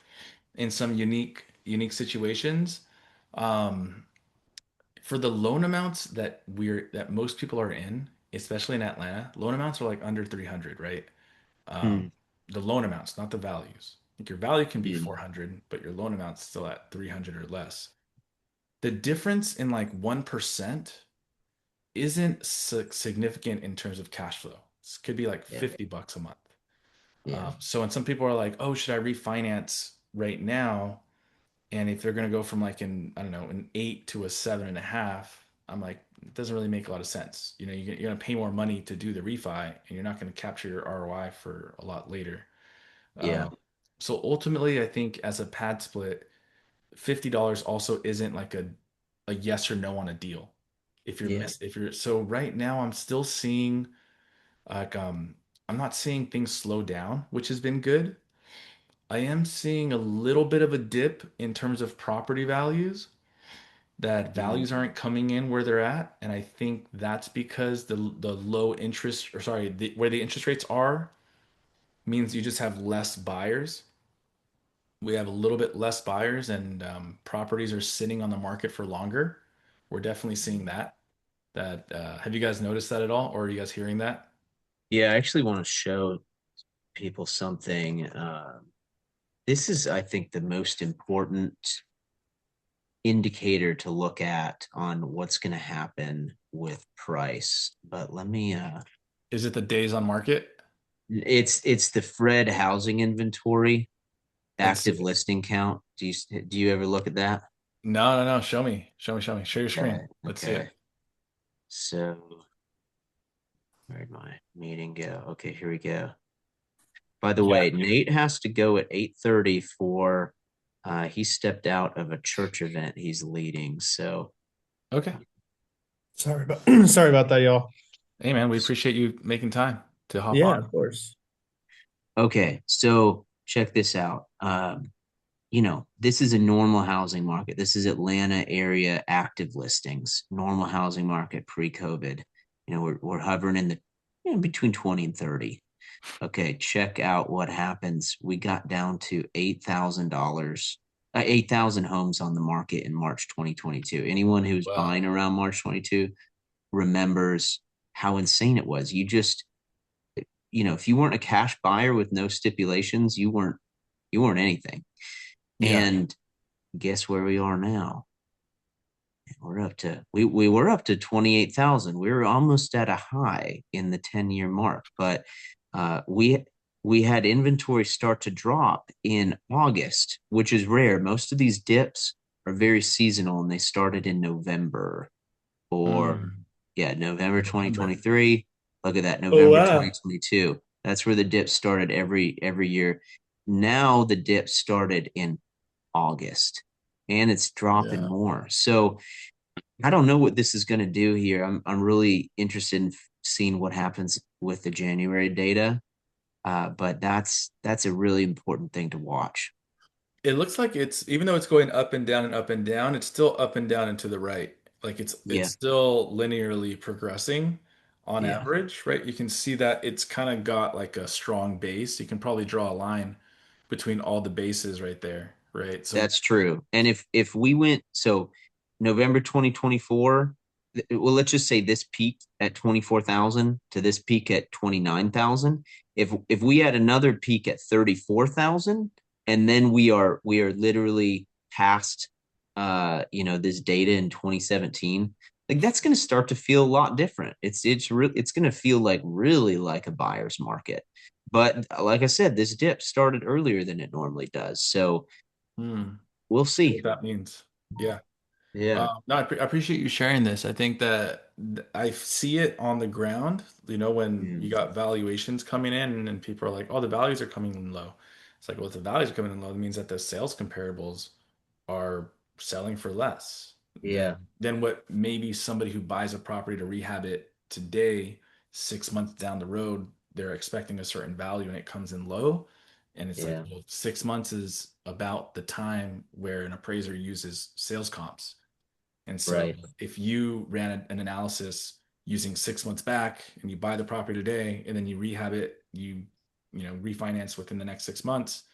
in some unique situations. Um, for the loan amounts that most people are in, especially in Atlanta, loan amounts are like under 300, right? Um, Hmm. the loan amounts, not the values. Like your value can be Hmm. 400, but your loan amount's still at 300 or less. The difference in like 1% isn't significant in terms of cash flow. It could be like Yeah, $50 a month. yeah, So when some people are like, "Oh, should I refinance right now?" And if they're going to go from like I don't know, an 8 to a 7.5, I'm like, it doesn't really make a lot of sense. You're going to pay more money to do the refi, and you're not going to capture your ROI for a lot later. yeah. Um, So ultimately, I think as a pad split, $50 also isn't like a yes or no on a deal. Yeah. If you're so right now, I'm still seeing like I'm not seeing things slow down, which has been good. I am seeing a little bit of a dip in terms of property values, that Mm. values aren't coming in where they're at, and I think that's because the low interest, or sorry, where the interest rates are means you just have less buyers. We have a little bit less buyers, and properties are sitting on the market for longer. We're definitely seeing that. Have you guys noticed that at all, or are you guys hearing that? Yeah, I actually want to show people something. This is, I think, the most important indicator to look at on what's going to happen with price. But let me Is it the days on market? it's the Fred housing inventory Let's see active it. listing count. Do you ever look at that? No, no, no. Show me. Show me. Show me. Share your screen. Okay. Let's see Okay. it. So where'd my meeting go? Okay, here we go. By the Yeah. way, Nate has to go at 8:30 for he stepped out of a church event he's leading. So Okay. Sorry about sorry about that, y'all. Hey, man, we appreciate you making time to hop Yeah, on. of course. okay, so check this out. This is a normal housing market. This is Atlanta area active listings, normal housing market pre-COVID. We're hovering in the between 20 and 30. Okay, check out what happens. We got down to $8,000, 8,000 homes on the market in March 2022. Anyone who's Well, buying around March 22 remembers how insane it was. If you weren't a cash buyer with no stipulations, you weren't anything. yeah. And guess where we are now? We were up to 28,000. We were almost at a high in the 10-year mark, but we had inventory start to drop in August, which is rare. Most of these dips are very seasonal and they started in November or Mm. yeah, November November. 2023. Look at that, Oh November wow. 2022. That's where the dip started every year. Now the dip started in August and it's dropping Yeah. more. So I don't know what this is going to do here. I'm really interested in seeing what happens with the January data. But that's a really important thing to watch. It looks like it's, even though it's going up and down, it's still up and down and to the right. Like it's Yeah, still linearly progressing on yeah. average, right? You can see that it's kind of got like a strong base. You can probably draw a line between all the bases right there, right? So That's true. And if we went so November 2024, well, let's just say this peak at 24,000 to this peak at 29,000. If we had another peak at 34,000, and then we are literally past this data in 2017, like that's going to start to feel a lot different. It's going to feel really like a buyer's market. But like I said, this dip started earlier than it normally does. So hmm, we'll see see. what that means. Yeah. Yeah. No, I appreciate you sharing this. I think that I see it on the ground, when you Mm, got valuations coming in and people are like, oh, the values are coming in low. It's like, well, if the values are coming in low, it means that the sales comparables are selling for less yeah. than what maybe somebody who buys a property to rehab it today, 6 months down the road, they're expecting a certain value and it comes in low. And it's like, Yeah. well, 6 months is about the time where an appraiser uses sales comps. And so Right. if you ran an analysis using 6 months back and you buy the property today and then you rehab it, refinance within the next 6 months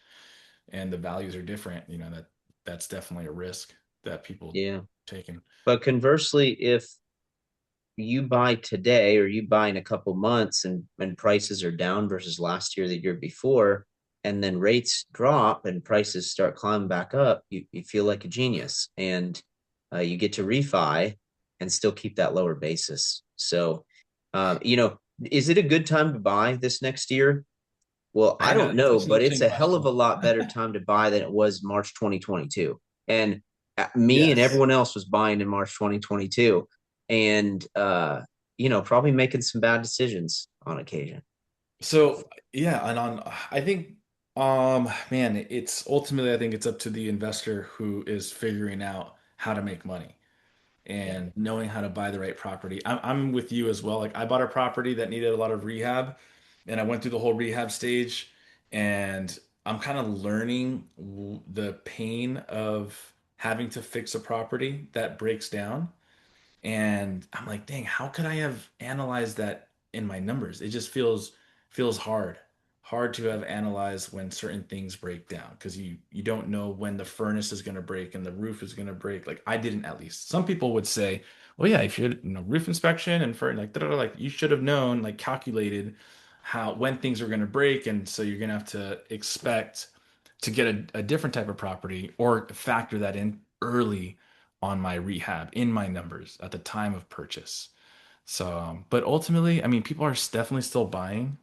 and the values are different, that's definitely a risk that people Yeah. taking. But conversely, if you buy today or you buy in a couple months and prices are down versus last year, the year before, and then rates drop and prices start climbing back up, you feel like a genius. And you get to refi and still keep that lower basis. So, is it a good time to buy this next year? Well, I Man, don't know, that's an but it's interesting a hell of a question. lot better time to buy than it was March 2022. And me and Yes. everyone else was buying in March 2022 and probably making some bad decisions on occasion. So yeah, and I think Man, it's ultimately, I think it's up to the investor who is figuring out how to make money Yeah. and knowing how to buy the right property. I'm with you as well. Like I bought a property that needed a lot of rehab, and I went through the whole rehab stage, and I'm kind of learning the pain of having to fix a property that breaks down. And I'm like, dang, how could I have analyzed that in my numbers? It just feels hard to have analyzed when certain things break down because you don't know when the furnace is going to break and the roof is going to break. Like I didn't at least. Some people would say, well, yeah, if you roof inspection and for like like you should have known, like calculated how when things are going to break, and so you're going to have to expect to get a different type of property or factor that in early on my rehab in my numbers at the time of purchase. So, but ultimately, I mean, people are definitely still buying.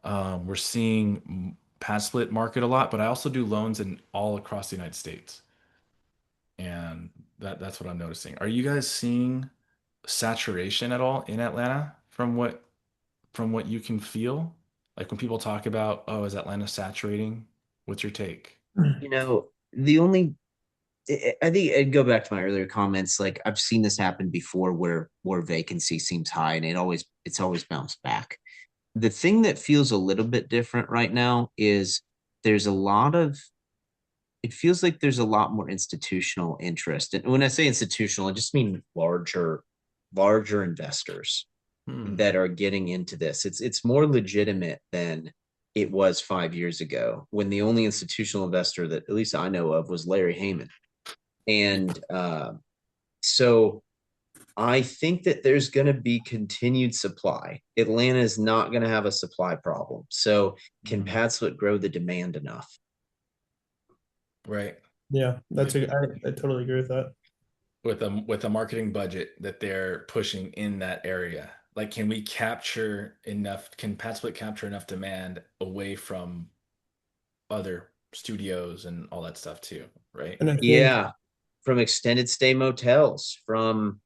We're seeing pad split market a lot, but I also do loans in all across the United States, and that's what I'm noticing. Are you guys seeing saturation at all in Atlanta from what you can feel? Like when people talk about, oh, is Atlanta saturating? What's your take? The only I think I'd go back to my earlier comments. Like I've seen this happen before, where vacancy seems high and it's always bounced back. The thing that feels a little bit different right now is there's a lot of it feels like there's a lot more institutional interest. And when I say institutional, I just mean larger investors Hmm. that are getting into this. It's more legitimate than it was 5 years ago when the only institutional investor that at least I know of was Larry Heyman. And so I think that there's going to be continued supply. Atlanta is not going to have a supply problem. So can Hmm. PadSplit grow the demand enough? Right. Yeah, I totally agree with that. With a marketing budget that they're pushing in that area. Like, can we capture enough? Can PadSplit capture enough demand away from other studios and all that stuff too? Right. And I think Yeah, from extended stay motels, from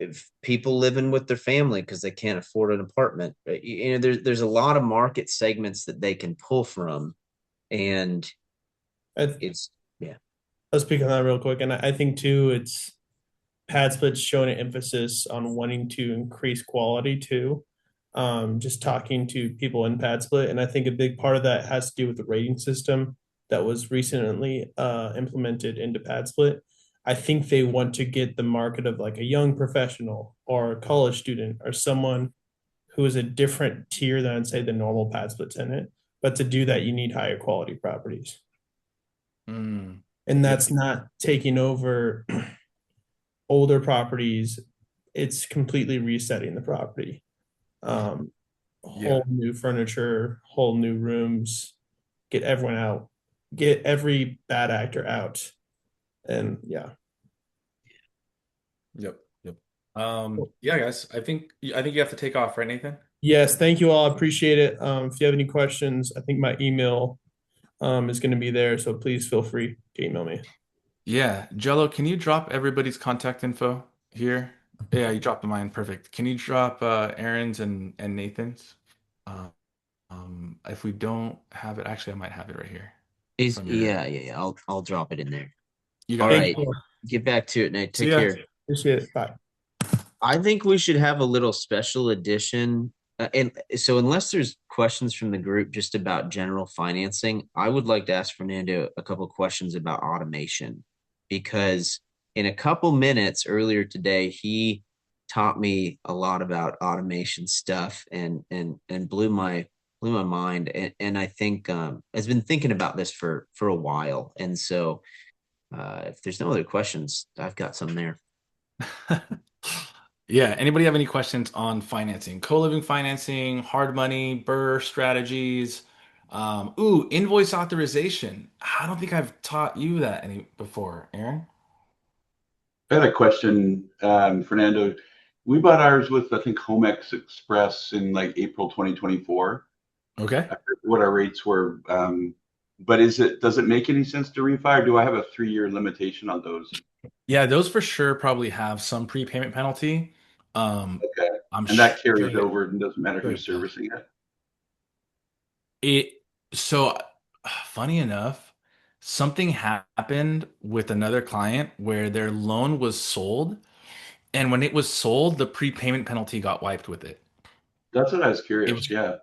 if people living with their family because they can't afford an apartment. There's a lot of market segments that they can pull from, and I, it's yeah, I'll speak on that real quick. And I think too, it's PadSplit's showing an emphasis on wanting to increase quality too. Just talking to people in PadSplit, and I think a big part of that has to do with the rating system that was recently implemented into PadSplit. I think they want to get the market of like a young professional or a college student or someone who is a different tier than say the normal PadSplit tenant. But to do that, you need higher quality properties, Mm. and Yep. that's not taking over older properties. It's completely resetting the property. Um, Yeah. Whole new furniture, whole new rooms, get everyone out, get every bad actor out. And yeah. Yep. Yep. Yeah, guys. I think you have to take off, right, Nathan? Yes, thank you all. I appreciate it. If you have any questions, I think my email is going to be there. So please feel free to email me. Yeah. Jello, can you drop everybody's contact info here? Yeah, you dropped mine. Perfect. Can you drop Aaron's and Nathan's? Uh, if we don't have it, actually, I might have it right here is from your. yeah, yeah, yeah. I'll drop it in there. You All got it. Thank right, you. get back to it, Nate. See Take ya. care. Appreciate it. Bye. I think we should have a little special edition. And so, unless there's questions from the group just about general financing, I would like to ask Fernando a couple of questions about automation because in a couple minutes earlier today, he taught me a lot about automation stuff and blew my mind. And I think has been thinking about this for a while. And so, if there's no other questions, I've got some there. Yeah. Anybody have any questions on financing, co-living financing, hard money, BRRRR strategies? Invoice authorization. I don't think I've taught you that any before, Aaron. I had a question, Fernando. We bought ours with, I think, Homex Express in like April 2024. Okay. I forget what our rates were. But does it make any sense to refi, or do I have a 3-year limitation on those? Yeah, those for sure probably have some prepayment penalty. Um, Okay. I'm And that sure carries it, over and doesn't matter sure who's it does. servicing it. It so. funny enough, something happened with another client where their loan was sold, and when it was sold, the prepayment penalty got wiped with it. That's what I was It curious. was, Yeah.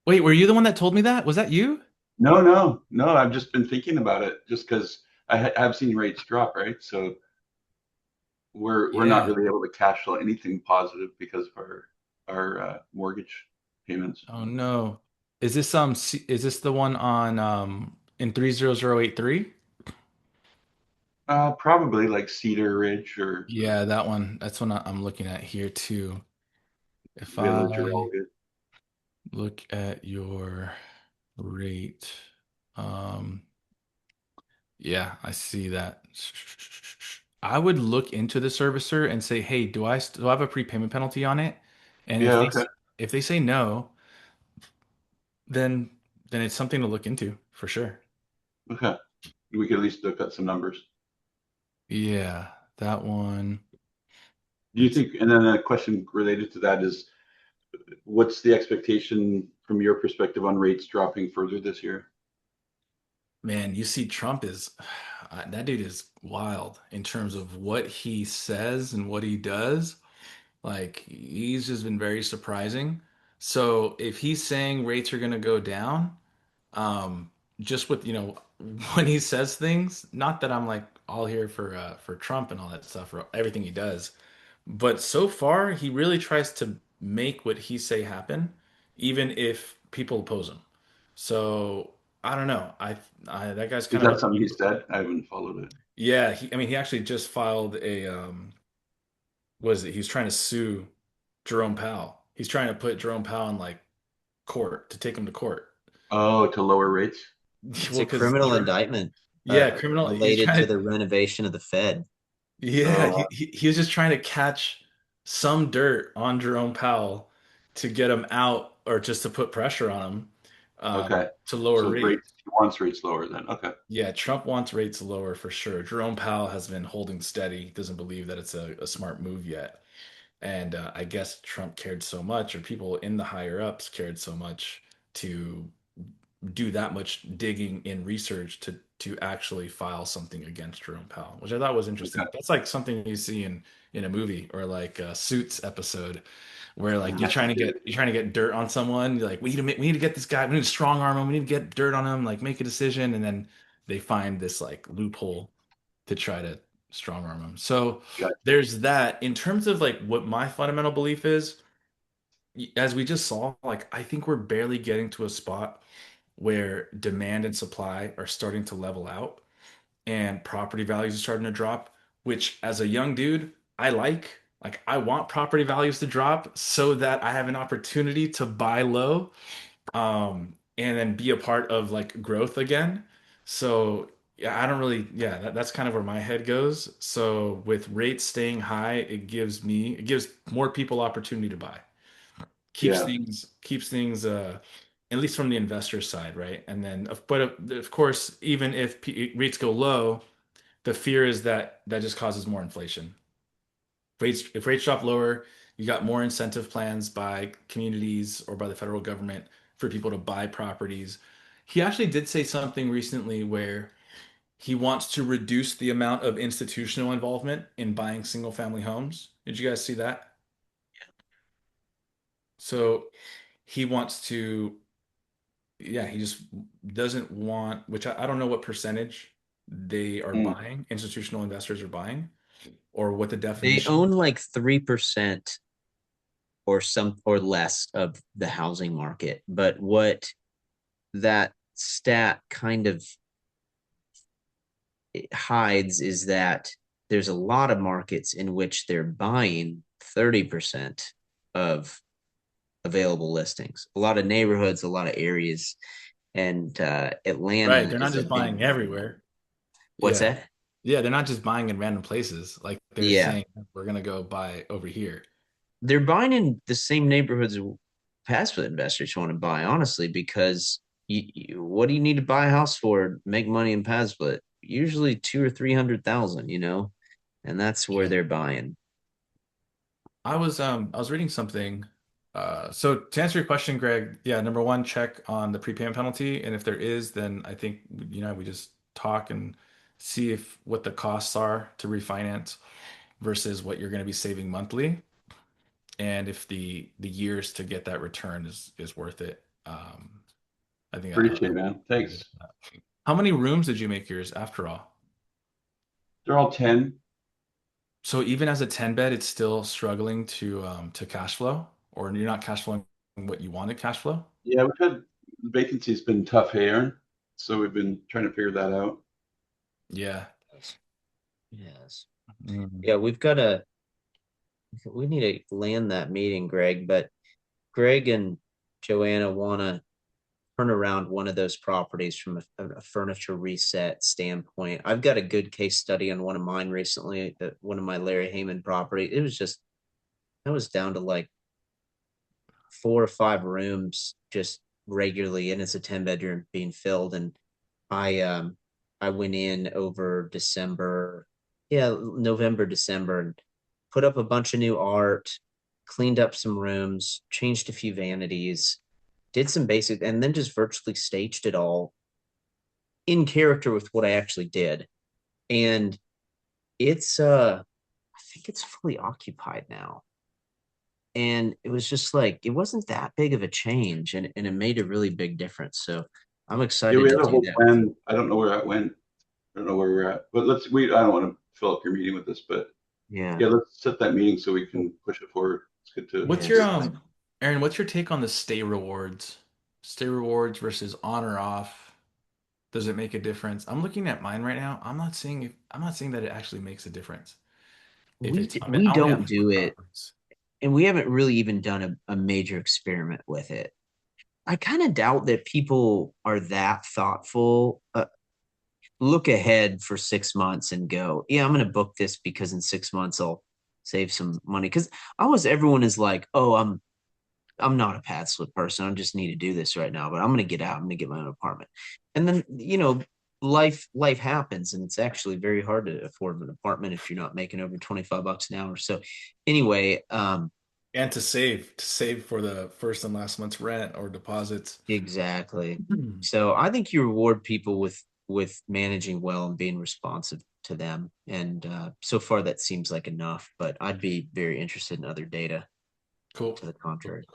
wait, were you the one that told me that? Was that you? No, no, no. I've just been thinking about it just because have seen rates drop, right? So we're not Yeah. really able to cash flow anything positive because of our mortgage payments. Oh no. Is this the one on in 30083? Probably like Cedar Ridge or Yeah, that one. That's what I'm looking at here too. If Village or I Elgin. look at your rate, um, yeah, I see that. I would look into the servicer and say, "Hey, do I still have a prepayment penalty on it?" And Yeah, okay, if they say no, then it's something to look into for sure. okay. We could at least look at some numbers. Yeah, that one. Do you It's think, and then a question related to that is, what's the expectation from your perspective on rates dropping further this year? Man, you see, Trump is that dude is wild in terms of what he says and what he does. Like he's just been very surprising. So if he's saying rates are going to go down, um, just with when he says things, not that I'm like all here for Trump and all that stuff or everything he does, but so far he really tries to make what he say happen, even if people oppose him. So I don't know. That guy's Is kind of that up. something he said? I haven't followed it. Yeah, I mean, he actually just filed a what is it? He's trying to sue Jerome Powell. He's trying to put Jerome Powell in like court to take him to court. Oh, to lower rates? It's Well, a because criminal indictment yeah, criminal. He's related trying to to the renovation of the Fed. yeah, Oh, he was just trying to catch some dirt on Jerome Powell to get him out or just to put pressure on him okay. to lower So rates. rates, he wants rates lower then. Okay. Yeah, Trump wants rates lower for sure. Jerome Powell has been holding steady, doesn't believe that it's a smart move yet. And I guess Trump cared so much, or people in the higher ups cared so much to do that much digging in research to actually file something against Jerome Powell, which I thought was interesting. Okay. That's like something you see in a movie or like a Suits episode where like Yeah. you're trying to get dirt on someone. You're like we need to get this guy. We need to strong arm him. We need to get dirt on him. Like make a decision, and then they find this like loophole to try to strong arm him. So Got there's that. In terms of like what my fundamental belief is, as we just saw, like I think we're barely getting to a spot where demand and supply are starting to level out and property values are starting to drop, which as a young dude, I like. Like I want property values to drop so that I have an opportunity to buy low and then be a part of like growth again. So yeah, I don't really, yeah, that's kind of where my head goes. So with rates staying high, it gives more people opportunity to buy. Yeah. Keeps things, at least from the investor side, right? And then, but of course, even if rates go low, the fear is that that just causes more inflation. If rates drop lower, you got more incentive plans by communities or by the federal government for people to buy properties. He actually did say something recently where he wants to reduce the amount of institutional involvement in buying single family homes. Did you guys see that? So he wants to, yeah, he just doesn't want, which I don't know what percentage they are Mm. buying, institutional investors are buying, or what the They definition. own like 3% or some or less of the housing market. But what that stat kind of hides is that there's a lot of markets in which they're buying 30% of available listings. A lot of neighborhoods, a lot of areas, and Right, Atlanta they're not is a just big buying one. everywhere. What's Yeah. that? Yeah, they're not just buying in random places. Like they're Yeah, saying, we're gonna go buy over here. they're buying in the same neighborhoods passive investors want to buy, honestly, because what do you need to buy a house for? Make money in PadSplit? Usually two or 300,000, and that's where Yeah. they're buying. I was reading something So to answer your question, Greg, yeah, number one, check on the prepayment penalty, and if there is, then I think we just talk and see if what the costs are to refinance versus what you're going to be saving monthly, and if the years to get that return is worth it. I think Appreciate it, man. Thanks. how many rooms did you make yours after all? They're all 10. So even as a 10 bed, it's still struggling to cash flow, or you're not cash flowing what you wanted cash flow? Yeah, we've had vacancy's been tough here, so we've been trying to figure that out. Yeah. Yes. Yes. Mm. Yeah, we need to land that meeting, Greg, but Greg and Joanna want to turn around one of those properties from a furniture reset standpoint. I've got a good case study on one of mine recently, one of my Larry Heyman property. It was just, I was down to like 4 or 5 rooms just regularly, and it's a 10 bedroom being filled. And I went in over December, yeah, November, December, and put up a bunch of new art, cleaned up some rooms, changed a few vanities, did some basic, and then just virtually staged it all in character with what I actually did. And it's I think it's fully occupied now. And it was just like it wasn't that big of a change, and it made a really big difference. So I'm Yeah, excited we to had a do whole that with you. plan. I don't know where that went. I don't know where we're at. But I don't want to fill up your meeting with this, but Yeah. yeah, let's set that meeting so we can push it forward. It's good to What's your Yes. Aaron, what's your take on the stay rewards? Stay rewards versus on or off? Does it make a difference? I'm looking at mine right now. I'm not seeing that it actually makes a difference. If it's I mean, We I only have don't four do it, properties. and we haven't really even done a major experiment with it. I kind of doubt that people are that thoughtful. Look ahead for 6 months and go, yeah, I'm going to book this because in 6 months I'll save some money. Because almost everyone is like, oh, I'm not a pad slip person. I just need to do this right now, but I'm going to get out. I'm going to get my own apartment. And then, life happens, and it's actually very hard to afford an apartment if you're not making over 25 bucks an hour. So anyway, And to save for the first and last month's rent or deposits. exactly. So I think you reward people with managing well and being responsive to them. And so far that seems like enough, but I'd be very interested in other data Cool. to the contrary.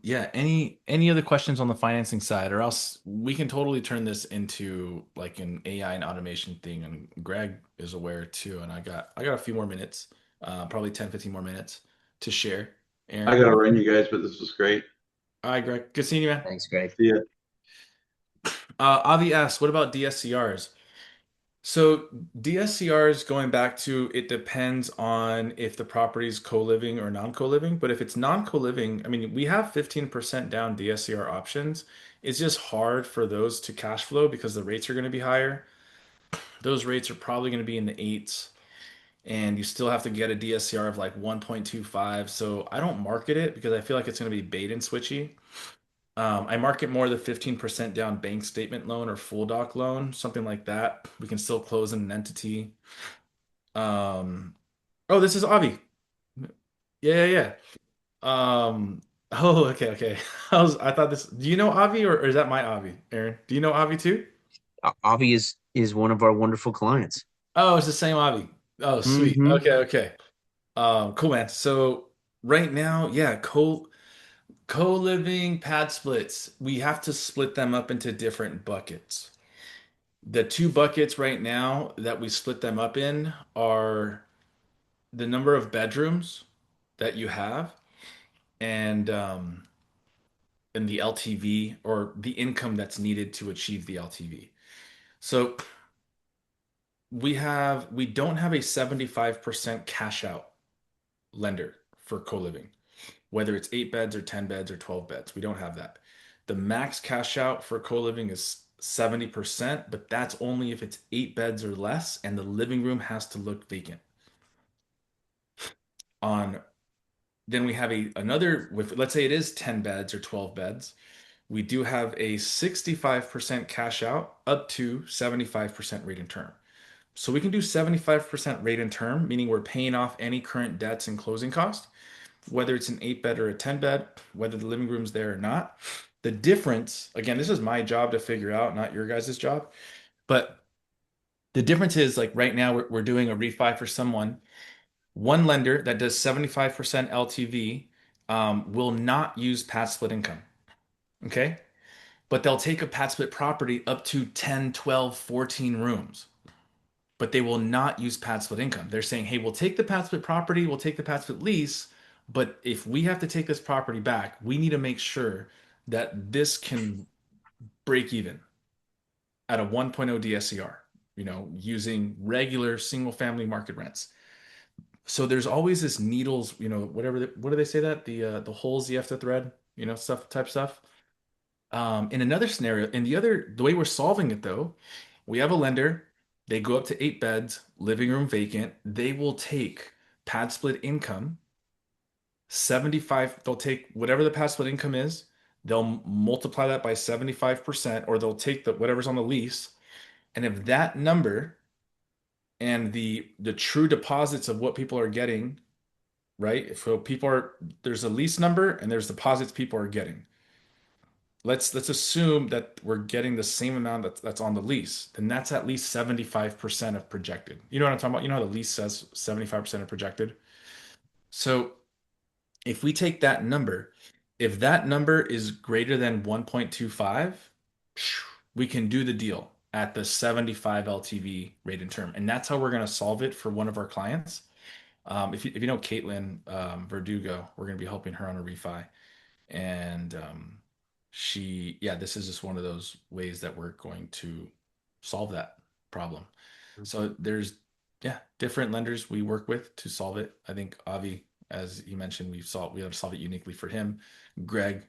Yeah, any other questions on the financing side, or else we can totally turn this into like an AI and automation thing. And Greg is aware too, and I got a few more minutes, probably 10, 15 more minutes to share. I Aaron, gotta run you guys, but this was great. all right, Greg, good seeing you, man. Thanks, Greg. See ya. Avi asks, what about DSCRs? So DSCRs, going back to, it depends on if the property is co-living or non-co-living. But if it's non-co-living, I mean, we have 15% down DSCR options. It's just hard for those to cash flow because the rates are going to be higher. Those rates are probably going to be in the eights, and you still have to get a DSCR of like 1.25. So I don't market it because I feel like it's going to be bait and switchy. I market more the 15% down bank statement loan or full doc loan, something like that. We can still close in an entity. Oh, this is Avi. Yeah, yeah, yeah. Oh, okay, okay. I thought this. Do you know Avi, or is that my Avi, Aaron? Do you know Avi too? Avi is one of our wonderful clients. Oh, it's the same Avi. Oh, sweet. Mm-hmm. Okay, okay. Cool, man. So right now, yeah, co-living pad splits. We have to split them up into different buckets. The two buckets right now that we split them up in are the number of bedrooms that you have, and the LTV, or the income that's needed to achieve the LTV. So we don't have a 75% cash out lender for co-living, whether it's 8 beds or 10 beds or 12 beds. We don't have that. The max cash out for co-living is 70%, but that's only if it's 8 beds or less and the living room has to look vacant. On Then we have another, with, let's say it is 10 beds or 12 beds. We do have a 65% cash out up to 75% rate and term. So we can do 75% rate and term, meaning we're paying off any current debts and closing costs. whether it's an 8 bed or a 10 bed, whether the living room's there or not. The difference, again, this is my job to figure out, not your guys' job. But the difference is like right now we're doing a refi for someone. One lender that does 75% LTV will not use pad split income. Okay. But they'll take a pad split property up to 10, 12, 14 rooms. But they will not use pad split income. They're saying, hey, we'll take the pad split property, we'll take the pad split lease, but if we have to take this property back, we need to make sure that this can break even at a 1.0 DSCR, using regular single family market rents. So there's always this needles, whatever, what do they say that? The holes you have to thread, stuff. In another scenario, the way we're solving it though, we have a lender, they go up to 8 beds, living room vacant. They will take pad split income, 75, they'll take whatever the pad split income is, they'll multiply that by 75%, or they'll take whatever's on the lease. And if that number and the true deposits of what people are getting, right? If so there's a lease number and there's deposits people are getting. Let's assume that we're getting the same amount that's on the lease. Then that's at least 75% of projected. You know what I'm talking about? You know how the lease says 75% of projected? So if we take that number, if that number is greater than 1.25, we can do the deal at the 75 LTV rate and term. And that's how we're going to solve it for one of our clients. If you know Caitlin Verdugo, we're going to be helping her on a refi. And this is just one of those ways that we're going to solve that problem. So there's, different lenders we work with to solve it. I think Avi, as you mentioned, we have to solve it uniquely for him. Greg,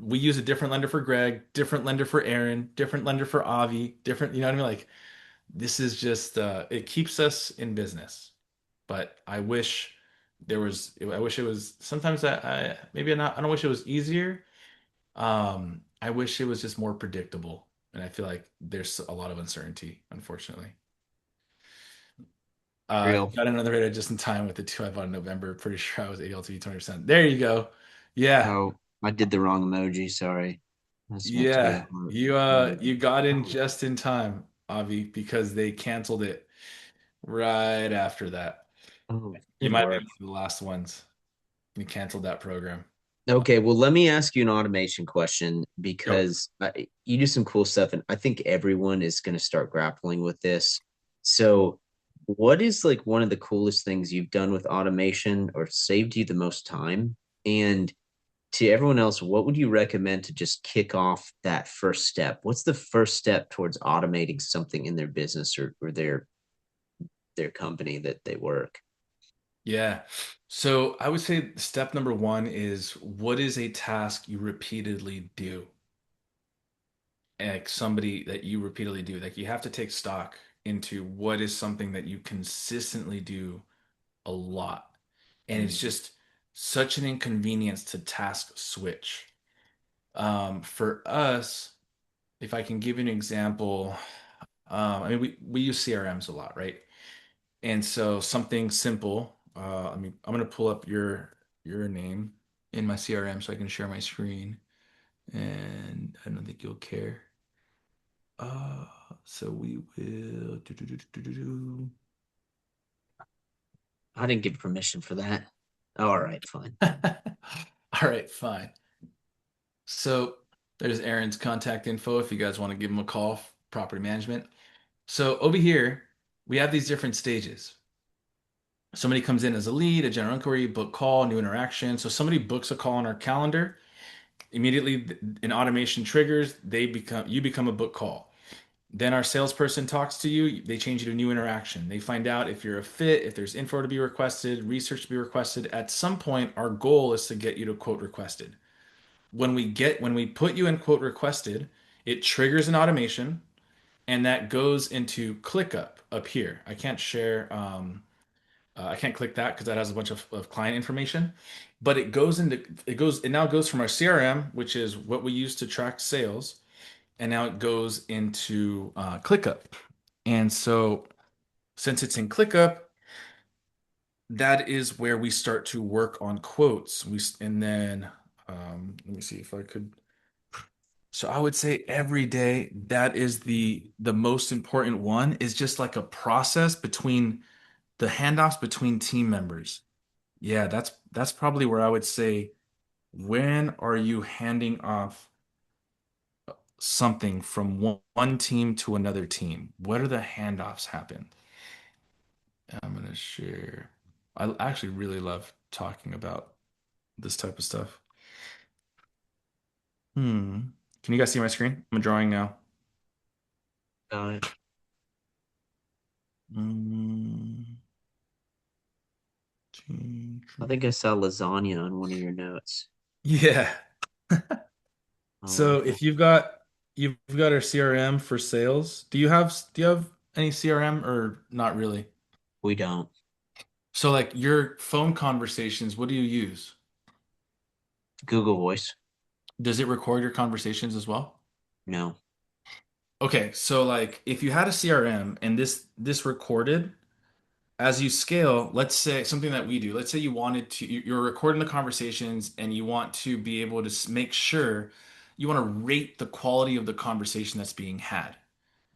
we use a different lender for Greg, different lender for Aaron, different lender for Avi, different, you know what I mean? Like this is just, it keeps us in business. But I wish it was sometimes I don't wish it was easier. I wish it was just more predictable. And I feel like there's a lot of uncertainty, unfortunately. Real. Got another radar just in time with the two I bought in November. Pretty sure I was ALTV 20%. There you go. Yeah. Oh, I did the wrong emoji. Sorry. I was meant to do Yeah. a You got in Oh, just in time, Avi, because they canceled it right after that. oh, You good might be work. one of the last ones. You canceled that program. Okay, well, let me ask you an automation question Go. because you do some cool stuff, and I think everyone is going to start grappling with this. So, what is like one of the coolest things you've done with automation or saved you the most time? And to everyone else, what would you recommend to just kick off that first step? What's the first step towards automating something in their business or their company that they work? Yeah. So I would say step number one is what is a task you repeatedly do? Like somebody that you repeatedly do. Like you have to take stock into what is something that you consistently do a lot. And it's just such an inconvenience to task switch. For us, if I can give you an example, I mean, we use CRMs a lot, right? And so something simple. I'm gonna pull up your name in my CRM so I can share my screen, and I don't think you'll care. Uh, so we will. I didn't give permission for that. All right, fine. All right, fine. So there's Aaron's contact info if you guys want to give him a call, property management. So over here, we have these different stages. Somebody comes in as a lead, a general inquiry, book call, new interaction. So somebody books a call on our calendar. Immediately, an automation triggers. You become a book call. Then our salesperson talks to you. They change you to new interaction. They find out if you're a fit, if there's info to be requested, research to be requested. At some point, our goal is to get you to quote requested. When we put you in quote requested, it triggers an automation, and that goes into ClickUp up here. I can't click that because that has a bunch of client information, but it now goes from our CRM, which is what we use to track sales, and now it goes into ClickUp. And so since it's in ClickUp, that is where we start to work on quotes. And then let me see if I could. So I would say every day that is the most important one is just like a process between the handoffs between team members. Yeah, that's probably where I would say when are you handing off something from one team to another team? What are the handoffs happen? I'm gonna share. I actually really love talking about this type of stuff. Can you guys see my screen? I'm drawing now. Uh, Hmm. I think I saw lasagna on one of your notes. Yeah. I So like that. if you've got our CRM for sales, do you have any CRM or not really? We don't. So like your phone conversations, what do you use? Google Voice. Does it record your conversations as well? No. Okay, so like if you had a CRM and this recorded as you scale, let's say something that we do. Let's say you wanted to you're recording the conversations and you want to be able to make sure you want to rate the quality of the conversation that's being had.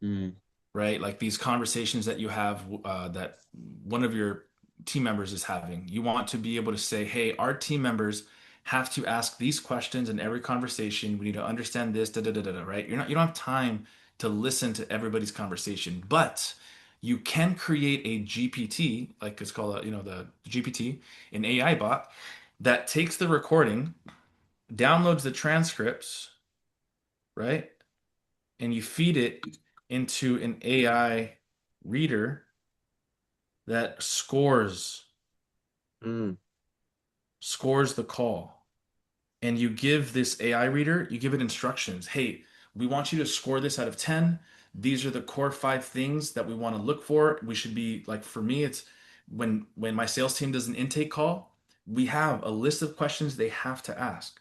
Mm, Right? Like these conversations that you have that one of your team members is having. You want to be able to say, hey, our team members have to ask these questions in every conversation. We need to understand this, da da da da, da, right? You don't have time to listen to everybody's conversation, but you can create a GPT, like it's called, the GPT, an AI bot that takes the recording, downloads the transcripts, right? And you feed it into an AI reader that mm, scores the call. And you give this AI reader, you give it instructions. Hey, we want you to score this out of 10. These are the core five things that we want to look for. We should be like for me, it's when my sales team does an intake call, we have a list of questions they have to ask.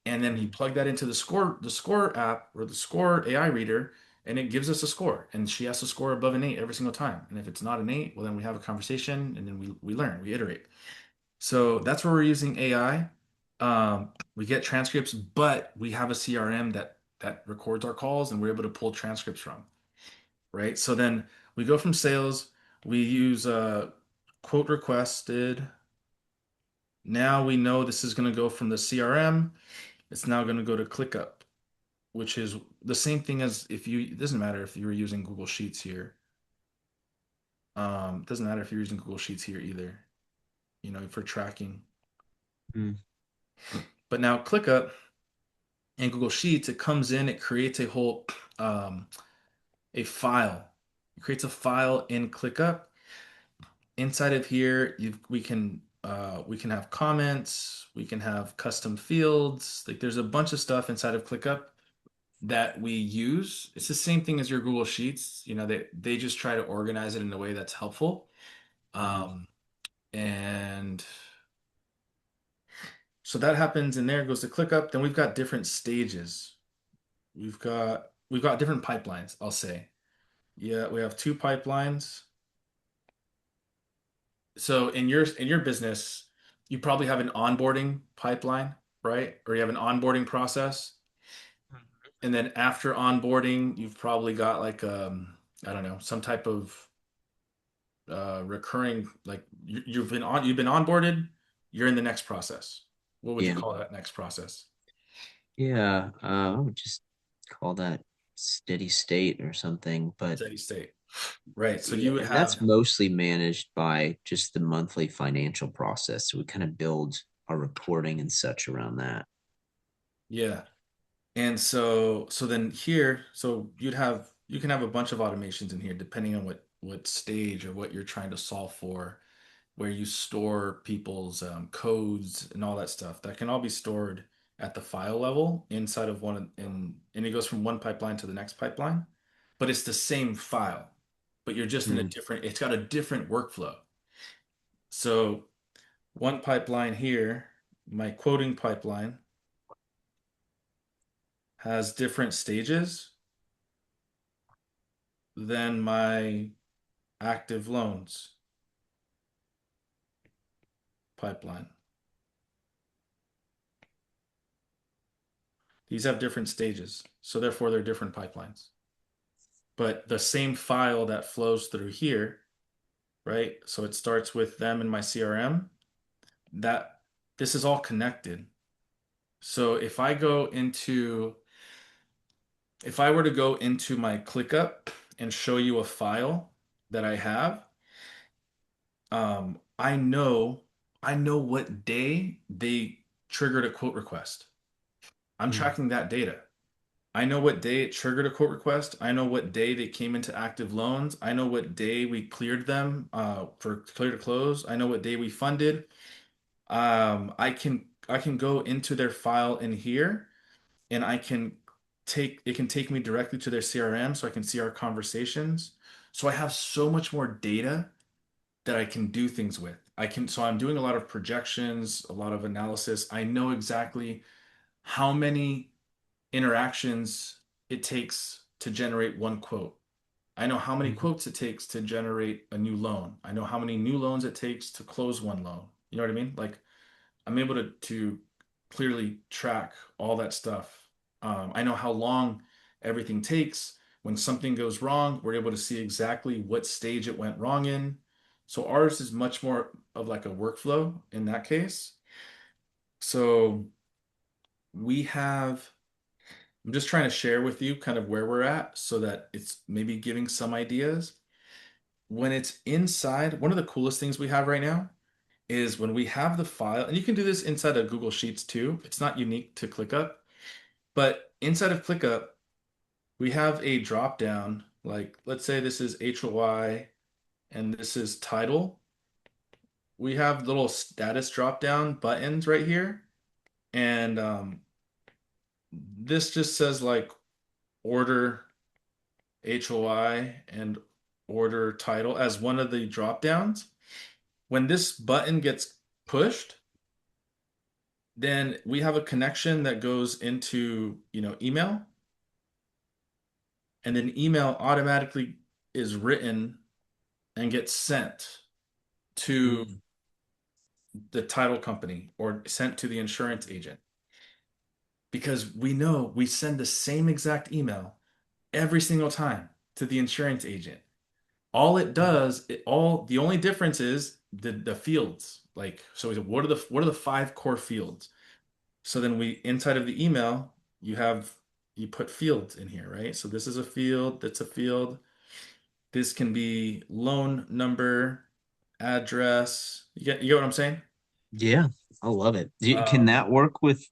And then you mm, plug that into the score app or the score AI reader, and it gives us a score. And she has to score above an 8 every single time. And if it's not an 8, well, then we have a conversation and then we learn, we iterate. So that's where we're using AI. We get transcripts, but we have a CRM that records our calls and we're able to pull transcripts from, right? So then we go from sales, we use quote requested. Now we know this is going to go from the CRM. It's now going to go to ClickUp, which is the same thing as it doesn't matter if you were using Google Sheets here. It doesn't matter if you're using Google Sheets here either, for tracking. mm, But now ClickUp and Google Sheets, it comes in, it creates um, a file. It creates a file in ClickUp. Inside of here, we can have comments, we can have custom fields. Like there's a bunch of stuff inside of ClickUp that we use. It's the same thing as your Google Sheets. They just try to organize it in a way that's helpful. mm. Um, and so that happens in there, it goes to ClickUp. Then we've got different stages. We've got different pipelines, I'll say. Yeah, we have two pipelines. So in your business, you probably have an onboarding pipeline, right? Or you have an onboarding process. And then after onboarding, you've probably got like I don't know, some type of recurring like you've been onboarded, you're in the next process. What would you Yeah. call that next process? Yeah. I would just call that steady state or something. But Steady state. Right. So yeah, you would and that's have, mostly managed by just the monthly financial process. So we kind of build our reporting and such around that. yeah. And so then here, so you can have a bunch of automations in here depending on what stage or what you're trying to solve for, where you store people's codes and all that stuff. That can all be stored at the file level inside of and it goes from one pipeline to the next pipeline, but it's the same file, but you're just in Mm, it's got a different workflow. So one pipeline here, my quoting pipeline has different stages than my active loans. pipeline. These have different stages, so therefore they're different pipelines. But the same file that flows through here, right? So it starts with them in my CRM. That this is all connected. So if I were to go into my ClickUp and show you a file that I have, I know what day they triggered a quote request. I'm Mm. tracking that data. I know what day it triggered a quote request. I know what day they came into active loans. I know what day we cleared them for clear to close. I know what day we funded. I can go into their file in here and I can take me directly to their CRM so I can see our conversations. So I have so much more data that I can do things with. So I'm doing a lot of projections, a lot of analysis. I know exactly how many interactions it takes to generate one quote. I know how many Mhm. quotes it takes to generate a new loan. I know how many new loans it takes to close one loan. You know what I mean? Like I'm able to clearly track all that stuff. I know how long everything takes. When something goes wrong, we're able to see exactly what stage it went wrong in. So ours is much more of like a workflow in that case. So we have, I'm just trying to share with you kind of where we're at so that it's maybe giving some ideas. When it's inside, one of the coolest things we have right now is when we have the file, and you can do this inside of Google Sheets too. It's not unique to ClickUp, but inside of ClickUp, we have a drop down. Like, let's say this is HOI and this is title. We have little status drop down buttons right here. And this just says like order HOI and order title as one of the drop downs. When this button gets pushed, then we have a connection that goes into, email, and then email automatically is written and gets sent to Mm. the title company or sent to the insurance agent because we know we send the same exact email every single time to the insurance agent. All it does, the only difference is the fields. Like, so we said, what are the five core fields? So then inside of the email, you put fields in here, right? So this is a field, that's a field. This can be loan number, address. You get what I'm saying? Yeah, I love it. Can Um, that work with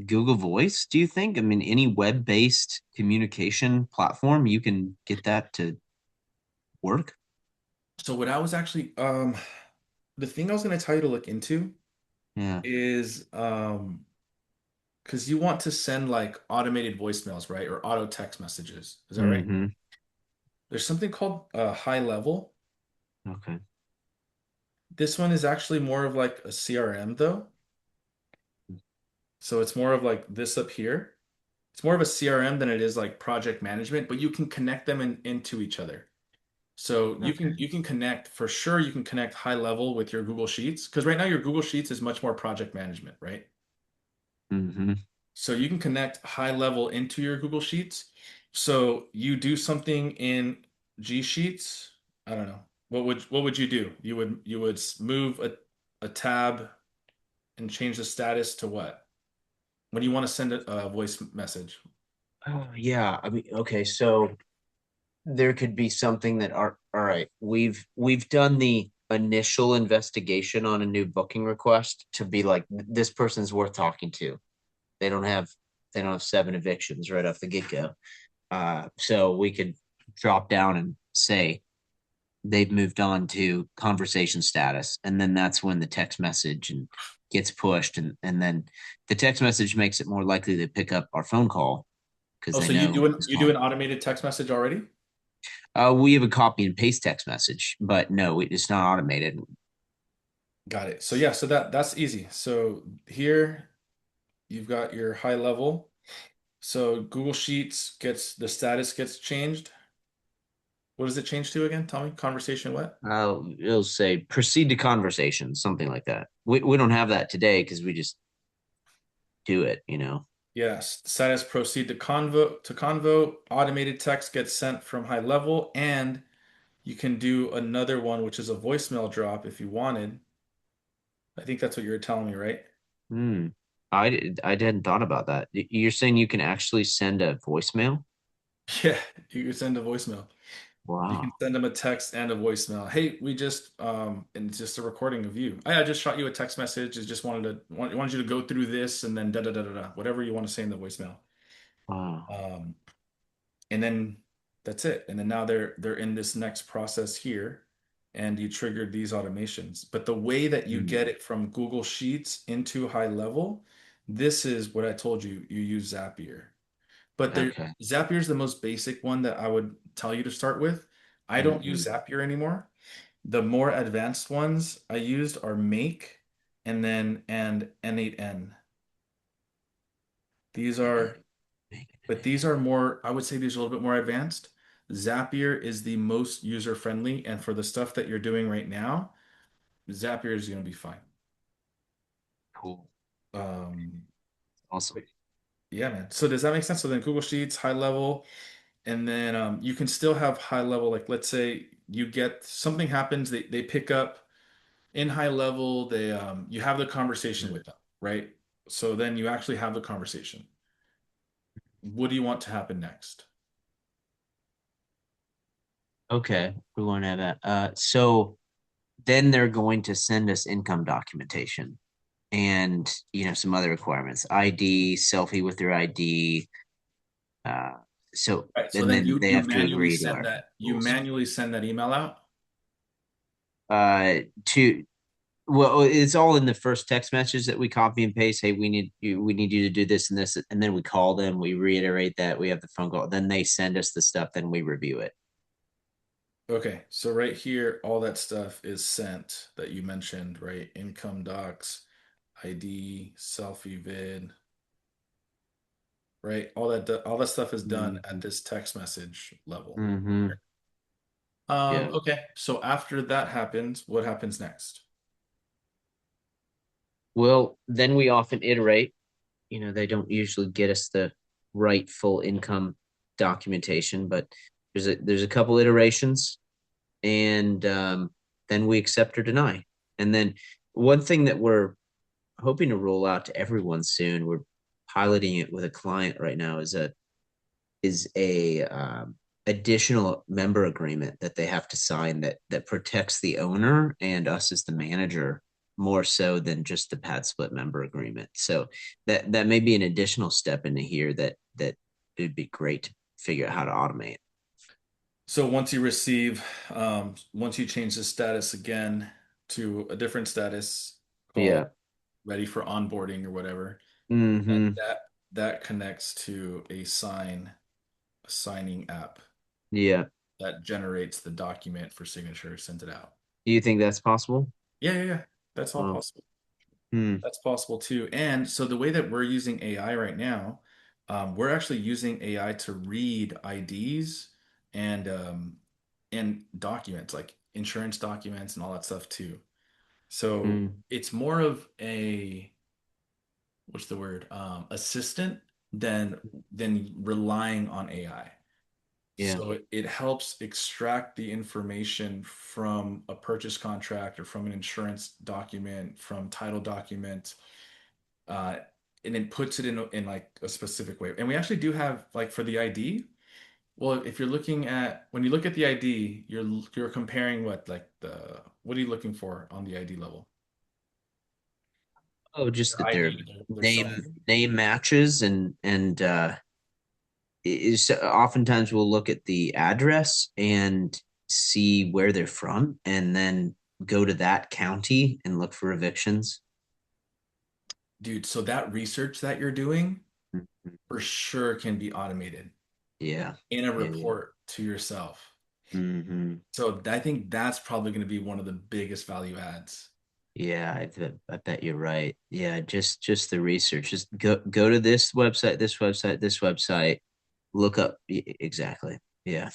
Google Voice, do you think? I mean, any web-based communication platform, you can get that to work? so what I was actually the thing I was gonna tell you to look into Yeah. is because you want to send like automated voicemails, right? Or auto text messages. Is that right? Mm-hmm. There's something called high level. Okay. This one is actually more of like a CRM though. So it's more of like this up here. It's more of a CRM than it is like project management, but you can connect them into each other. So you Okay. can you can connect for sure. You can connect high level with your Google Sheets because right now your Google Sheets is much more project management, right? Mm-hmm. So you can connect high level into your Google Sheets. So you do something in G Sheets. I don't know. What would you do? You would move a tab and change the status to what? When you want to send a voice message. Oh, yeah. I mean, okay, so there could be something that are all right. We've done the initial investigation on a new booking request to be like this person's worth talking to. They don't have they don't have seven evictions right off the get-go. So we could drop down and say they've moved on to conversation status, and then that's when the text message and gets pushed, and then the text message makes it more likely to pick up our phone call because Oh, they so you do know an who's you do calling. an automated text message already? We have a copy and paste text message, but no, it's not automated. Got it. So yeah, so that's easy. So here you've got your high level. So Google Sheets gets the status gets changed. What does it change to again? Tell me. Conversation what? It'll say proceed to conversation, something like that. We don't have that today because we just do it, you know. Yes. Status proceed to convo. Automated text gets sent from high level, and you can do another one, which is a voicemail drop if you wanted. I think that's what you were telling me, right? Hmm. I hadn't thought about that. You're saying you can actually send a voicemail? Yeah, you can send a voicemail. You can Wow. send them a text and a voicemail. Hey, we just and it's just a recording of you. I just shot you a text message. I just wanted you to go through this and then da da da da da. Whatever you want to say in the voicemail. Wow. Um, and then that's it. And then now they're in this next process here, and you triggered these automations. But the way that you Hmm. get it from Google Sheets into high level, this is what I told you. You use Zapier. But Okay. Zapier is the most basic one that I would tell you to start with. I don't Hmm. use Zapier anymore. The more advanced ones I used are Make and then and N8N. These are, but these are more, I would say these are a little bit more advanced. Zapier is the most user friendly, and for the stuff that you're doing right now, Zapier is going to be fine. Cool. Um, Awesome. but yeah, man. So does that make sense? So then Google Sheets, high level, and then you can still have high level, like let's say you get something happens, they pick up in high level, they you have the conversation with them, right? So then you actually have the conversation. What do you want to happen next? Okay, we want to have that. So then they're going to send us income documentation and some other requirements, ID, selfie with their ID. Uh, so Right. So and then then you they you have to manually agree to send our that you rules. manually send that email out. To Well, it's all in the first text message that we copy and paste. Hey, we need you to do this and this, and then we call them. We reiterate that we have the phone call. Then they send us the stuff. Then we review it. Okay, so right here, all that stuff is sent that you mentioned, right? Income docs, ID, selfie vid, right? All that stuff is done at Mm-hmm. this text message level. Mm-hmm. Yeah. Okay, so after that happens, what happens next? Well, then we often iterate. They don't usually get us the right full income documentation, but there's a couple iterations, and then we accept or deny. And then one thing that we're hoping to roll out to everyone soon, we're piloting it with a client right now, is a additional member agreement that they have to sign that protects the owner and us as the manager more so than just the pad split member agreement. So that may be an additional step into here that it'd be great to figure out how to automate. So once you change the status again to a different status called Yeah. ready for onboarding or whatever, and Mm-hmm. that connects to a signing app Yeah. that generates the document for signature, sends it out. Do you think that's possible? Yeah, yeah, yeah. That's all Oh. possible. Hmm. That's possible too. And so the way that we're using AI right now, we're actually using AI to read IDs and documents like insurance documents and all that stuff too. So Hmm. it's more of what's the word? Assistant than relying on AI. Yeah. So it helps extract the information from a purchase contract or from an insurance document, from title document, uh, and then puts it in like a specific way. And we actually do have like for the ID. Well, if you're looking at when you look at the ID, you're comparing what are you looking for on the ID level? Oh, just Their that their ID, their name selfie. name matches and is oftentimes we'll look at the address and see where they're from and then go to that county and look for evictions. Dude, so that research that you're doing Mhm. for sure can be automated Yeah. in a Yeah. Yeah. report to yourself. Hmm. So I think that's probably going to be one of the biggest value adds. Yeah, I bet you're right. Yeah, just the research. Just go to this website, this website, this website. Look up exactly. Yeah.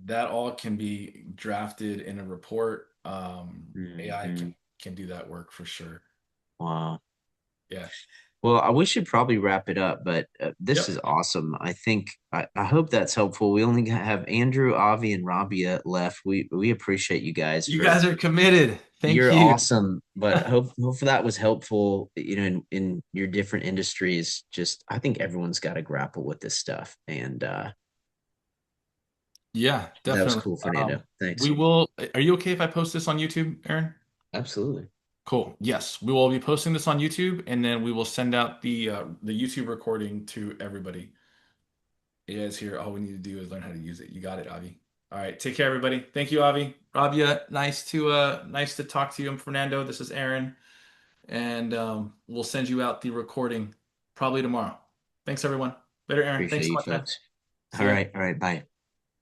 That all can be drafted in a report. AI Hmm. can do that work for sure. Wow. Yeah. Well, we should probably wrap it up, but this is Yep. awesome. I hope that's helpful. We only have Andrew, Avi, and Rabia left. We appreciate you guys You for guys are committed. Thank you're you. awesome, but hope that was helpful, in your different industries. Just I think everyone's got to grapple with this stuff. And Yeah, that was definitely. cool, Fernando. We Thanks. will. Are you okay if I post this on YouTube, Aaron? Absolutely. Cool. Yes, we will be posting this on YouTube, and then we will send out the YouTube recording to everybody. It is here. All we need to do is learn how to use it. You got it, Avi. All right. Take care, everybody. Thank you, Avi. Rabia, nice to talk to you. I'm Fernando. This is Aaron, and we'll send you out the recording probably tomorrow. Thanks, everyone. Later, Aaron. Appreciate Thanks so you much, man. folks. See All ya. right. All right. Bye.